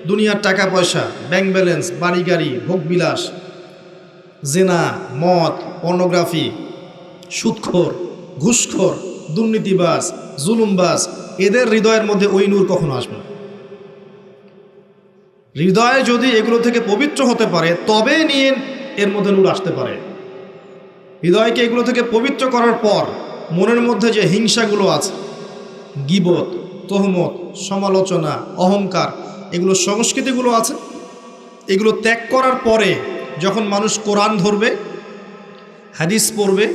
দুনিয়ার টাকা পয়সা, ব্যাংক ব্যালেন্স, বাড়ি গাড়ি, ভোগবিলাস, জেনা, মদ, পর্নোগ্রাফি, সুদখোর, ঘুষখোর, দুর্নীতিবাজ, জুলুমবাজ, এদের হৃদয়ের মধ্যে ওই নূর কখনো আসবে না। হৃদয় যদি এগুলো থেকে পবিত্র হতে পারে, তবে নিয়ে এর মধ্যে নূর আসতে পারে। হৃদয়কে এগুলো থেকে পবিত্র করার পর মনের মধ্যে যে হিংসাগুলো আছে, গীবত, তহমত, সমালোচনা, অহংকার, এগুলো সংস্কৃতিগুলো আছে। এগুলো ত্যাগ করার পরে যখন মানুষ কোরআন ধরবে, হাদিস পড়বে,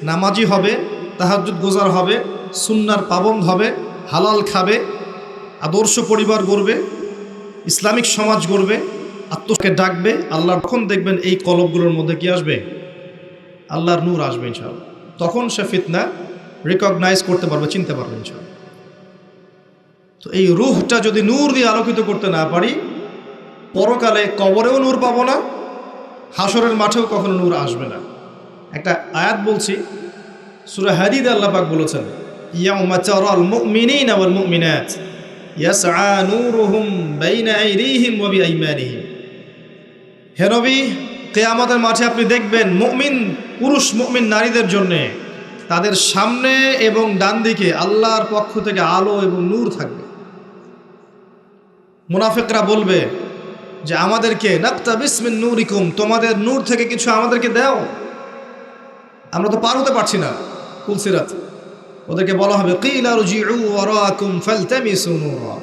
নামাজি হবে, তাহাজ্জুদ গোজার হবে, সুন্নার পাবন্দ হবে, হালাল খাবে, আদর্শ পরিবার গড়বে, ইসলামিক সমাজ গড়বে, আত্মকে ডাকবে আল্লাহ, তখন দেখবেন এই কলবগুলোর মধ্যে কি আসবে? আল্লাহর নূর আসবে ইনশাআল্লাহ। তখন সে ফিতনা রিকগনাইজ করতে পারবে, চিনতে পারবে ইনশাআল্লাহ। তো এই রূহটা যদি নূর দিয়ে আলোকিত করতে না পারি, পরকালে কবরেও নূর পাবো না, হাসরের মাঠেও কখনো নূর আসবে না। একটা আয়াত বলছি, সূরা হাদীদে আল্লাহ পাক বলেছেন, ইয়াউমা তারাল মুমিনিনা ওয়াল মুমিনাত ইয়াসআ নূরুহুম বাইনা আইদিহিম ওয়া বিআইমানিহিম। হে নবী, কিয়ামতের মাঠে আপনি দেখবেন মুমিন পুরুষ, মুমিন নারীদের জন্য তাদের সামনে এবং ডান দিকে আল্লাহর পক্ষ থেকে আলো এবং নূর থাকবে। মুনাফিকরা বলবে যে আমাদেরকে নাকতাবিস মিন নূরিকুম, তোমাদের নূর থেকে কিছু আমাদেরকে দাও, আমরা তো পার হতে পারছি না পুলসিরাত। ওদেরকে বলা হবে কিলা রুজিউ ওয়ারাকুম ফালতামিসু নূরা,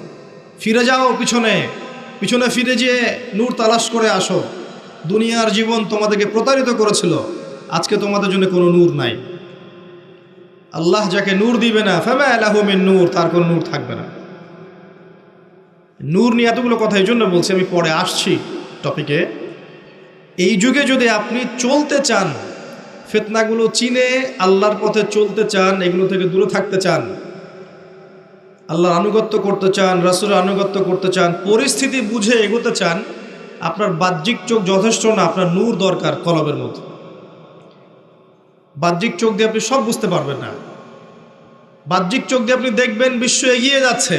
ফিরে যাও পিছনে, পিছনে ফিরে যেয়ে নূর তালাশ করে আসো। দুনিয়ার জীবন তোমাদেরকে প্রতারিত করেছিল, আজকে তোমাদের জন্য কোনো নূর নাই। আল্লাহ যাকে নূর দিবে না, ফামা লাহু মিন নূর, তার কোনো নূর থাকবে না। নূর নিয়ে এতগুলো কথা এই জন্য বলছি, আমি পরে আসছি টপিকে। এই যুগে যদি আপনি চলতে চান, ফিতনাগুলো চিনে আল্লাহর পথে চলতে চান, এগুলো থেকে দূরে থাকতে চান, আল্লাহর আনুগত্য করতে চান, রাসূলের আনুগত্য করতে চান, পরিস্থিতি বুঝে এগোতে চান, আপনার বাহ্যিক চোখ যথেষ্ট না, আপনার নূর দরকার কলবের মধ্যে। বাহ্যিক চোখ দিয়ে আপনি সব বুঝতে পারবেন না। বাহ্যিক চোখ দিয়ে আপনি দেখবেন বিশ্ব এগিয়ে যাচ্ছে,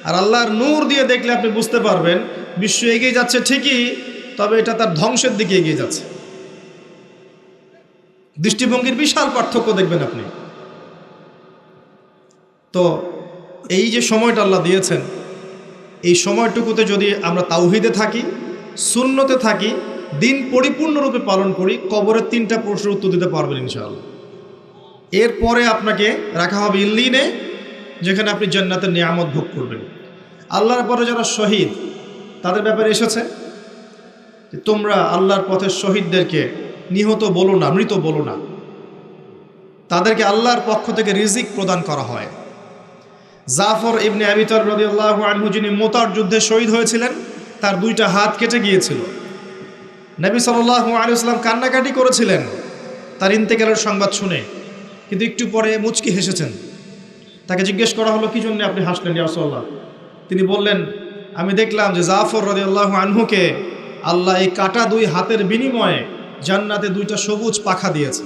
আর আল্লাহর নূর দিয়ে দেখলে আপনি বুঝতে পারবেন বিশ্ব এগিয়ে যাচ্ছে ঠিকই, তবে এটা তার ধ্বংসের দিকে এগিয়ে যাচ্ছে। দৃষ্টিভঙ্গির বিশাল পার্থক্য দেখবেন আপনি। তো এই যে সময়টা আল্লাহ দিয়েছেন, এই সময়টুকুতে যদি আমরা তাওহীদে থাকি, সুন্নতে থাকি, দিন পরিপূর্ণরূপে পালন করি, কবরের 3টা প্রশ্নের উত্তর দিতে পারবেন ইনশাআল্লাহ। এরপরে আপনাকে রাখা হবে ইল্লিনে, যেখানে আপনি জান্নাতের নিয়ামত ভোগ করবেন। আল্লাহর পরে যারা শহীদ, তাদের ব্যাপারে এসেছে যে তোমরা আল্লাহর পথের শহীদদেরকে নিহত বলো না, মৃত বলো না। তাদেরকে আল্লাহর পক্ষ থেকে রিজিক প্রদান করা হয়। জাফর ইবনে আবি তালিব রাদিয়াল্লাহু আনহু, যিনি মুতার যুদ্ধে শহীদ হয়েছিলেন, তার 2টা হাত কেটে গিয়েছিল। নবী সাল্লাল্লাহু আলাইহি ওয়াসাল্লাম কান্নাকাটি করেছিলেন তার ইন্তেকালের সংবাদ শুনে, কিন্তু একটু পরে মুচকি হেসেছেন। তাকে জিজ্ঞেস করা হলো, কি জন্য আপনি হাসলেন ইয়া রাসূলুল্লাহ? তিনি বললেন, আমি দেখলাম যে জাফর রাদিয়াল্লাহু আনহুকে আল্লাহ এই কাটা 2 হাতের বিনিময়ে জান্নাতে 2টা সবুজ পাখা দিয়েছে।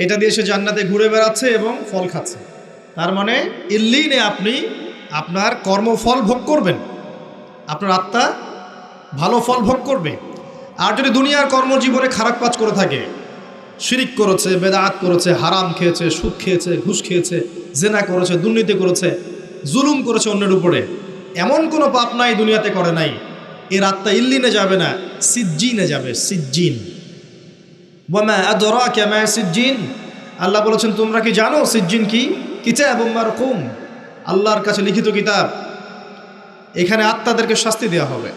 এটা দিয়ে সে জান্নাতে ঘুরে বেড়াচ্ছে এবং ফল খাচ্ছে। তার মানে ইল্লিনে আপনি আপনার কর্মফল ভোগ করবেন, আপনার আত্মা ভালো ফল ভোগ করবে। আর যদি দুনিয়ার কর্মজীবনে খারাপ কাজ করে থাকে, শিরিক করেছে, বেদাত করেছে, হারাম খেয়েছে, সুদ খেয়েছে, ঘুষ খেয়েছে, জেনা করেছে, দুর্নীতি করেছে, জুলুম করেছে অন্যের উপরে, এমন কোনো পাপ নাই দুনিয়াতে করে নাই, এর আত্মা ইল্লিনে যাবে না, সিজ্জিনে যাবে। সিজ্জিন, ওয়ামা আদরাকা মা সিজ্জিন, আল্লাহ বলেছেন তোমরা কি জানো সিজ্জিন কি? কিতাবুম মারকুম, আল্লাহর কাছে লিখিত কিতাব। এখানে আত্মাদেরকে শাস্তি দেওয়া হবে।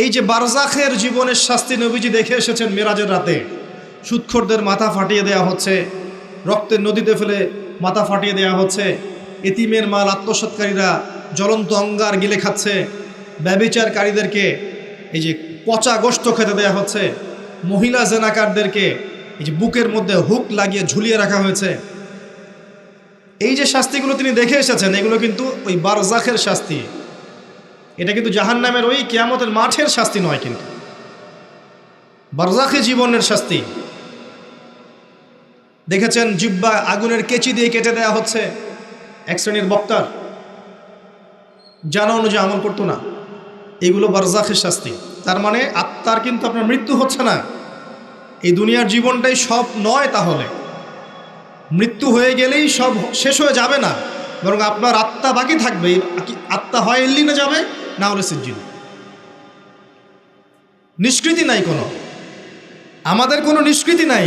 এই যে বারজাখের জীবনের শাস্তি নবীজি দেখে এসেছেন মেরাজের রাতে, সুদখোরদের মাথা ফাটিয়ে দেওয়া হচ্ছে, রক্তের নদীতে ফেলে মাথা ফাটিয়ে দেওয়া হচ্ছে, এতিমের মাল আত্মসৎকারীরা জ্বলন্ত অঙ্গার গিলে খাচ্ছে, ব্যভিচারকারীদেরকে এই যে পচা গোশত খেতে দেওয়া হচ্ছে, মহিলা জেনাকারদেরকে এই যে বুকের মধ্যে হুক লাগিয়ে ঝুলিয়ে রাখা হয়েছে। এই যে শাস্তিগুলো তিনি দেখে এসেছেন, এগুলো কিন্তু ওই বারজাখের শাস্তি। এটা কিন্তু জাহান্নামের ওই কিয়ামতের মাঠের শাস্তি নয়, কিন্তু বারজাখী জীবনের শাস্তি। দেখেছেন জিহ্বা আগুনের কেচি দিয়ে কেটে দেওয়া হচ্ছে এক শ্রেণীর বক্তার, জানা অনুযায়ী আমল করতো না। এগুলো বারজাখের শাস্তি। তার মানে আত্মার কিন্তু আপনার মৃত্যু হচ্ছে না। এই দুনিয়ার জীবনটাই সব নয়, তাহলে মৃত্যু হয়ে গেলেই সব শেষ হয়ে যাবে না, বরং আপনার আত্মা বাকি থাকবে। আত্মা হয় ইল্লিনে যাবে, না হলে সিজ্জিন। নিষ্কৃতি নাই কোনো, আমাদের কোনো নিষ্কৃতি নাই।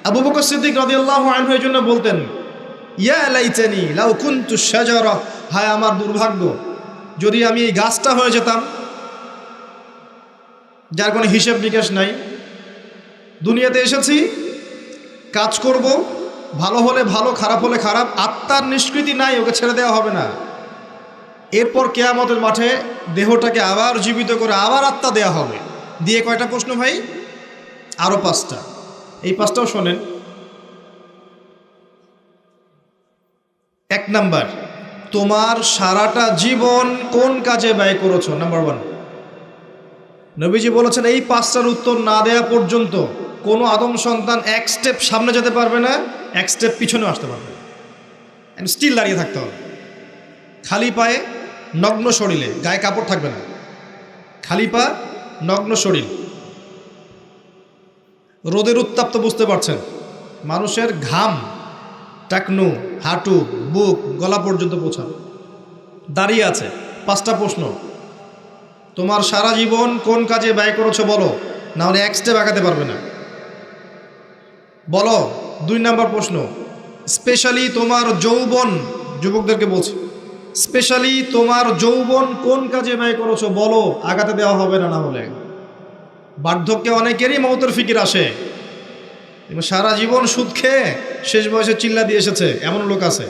আবু বকর সিদ্দিক রাদিয়াল্লাহু আনহু এই জন্য বলতেন, ইয়া লাইতানি লাউ কুনতু শাজারা, হায় আমার দুর্ভাগ্য যদি আমি এই গাছটা হয়ে যেতাম, যার কোনো হিসেব নিকেশ নাই। দুনিয়াতে এসেছি, কাজ করব, ভালো হলে ভালো, খারাপ হলে খারাপ, আত্মার নিষ্কৃতি নাই, ওকে ছেড়ে দেওয়া হবে না। এরপর কিয়ামতের মাঠে দেহটাকে আবার জীবিত করে আবার আত্মা দেয়া হবে। দিয়ে কয়টা প্রশ্ন ভাই? আরও 5টা। এই 5টাও শোনেন। 1 নাম্বার, তোমার সারাটা জীবন কোন কাজে ব্যয় করেছো? নাম্বার 1। নবীজি বলেছেন এই 5টার উত্তর না দেয়া পর্যন্ত কোনো আদম সন্তান 1 স্টেপ সামনে যেতে পারবে না, 1 স্টেপ পিছনে আসতে পারবে না, স্টিল দাঁড়িয়ে থাকতে হবে। খালি পায়ে, নগ্ন শরীরে, গায়ে কাপড় থাকবে না, খালি পা, নগ্ন শরীর। রোদের উত্তাপ তো বুঝতে পারছেন, মানুষের ঘাম টাকনু, হাঁটু, বুক, গলা পর্যন্ত পৌঁছানো। দাঁড়িয়ে আছে। 5টা প্রশ্ন। তোমার সারা জীবন কোন কাজে ব্যয় করেছো বলো, না হলে 1 স্টেপ আগাতে পারবে না, বলো। 2 নাম্বার প্রশ্ন, স্পেশালি তোমার যৌবন, যুবকদেরকে বলছি, স্পেশালি তোমার যৌবন কোন কাজে ব্যয় করেছো বলো, আগাতে দেওয়া হবে না। না হলে বার্ধক্যে অনেকেরই মৌতের ফিকির আসে, সারা জীবন সুদ খেয়ে শেষ বয়সে চিল্লা দিয়ে এসেছে, এমন লোক আছে।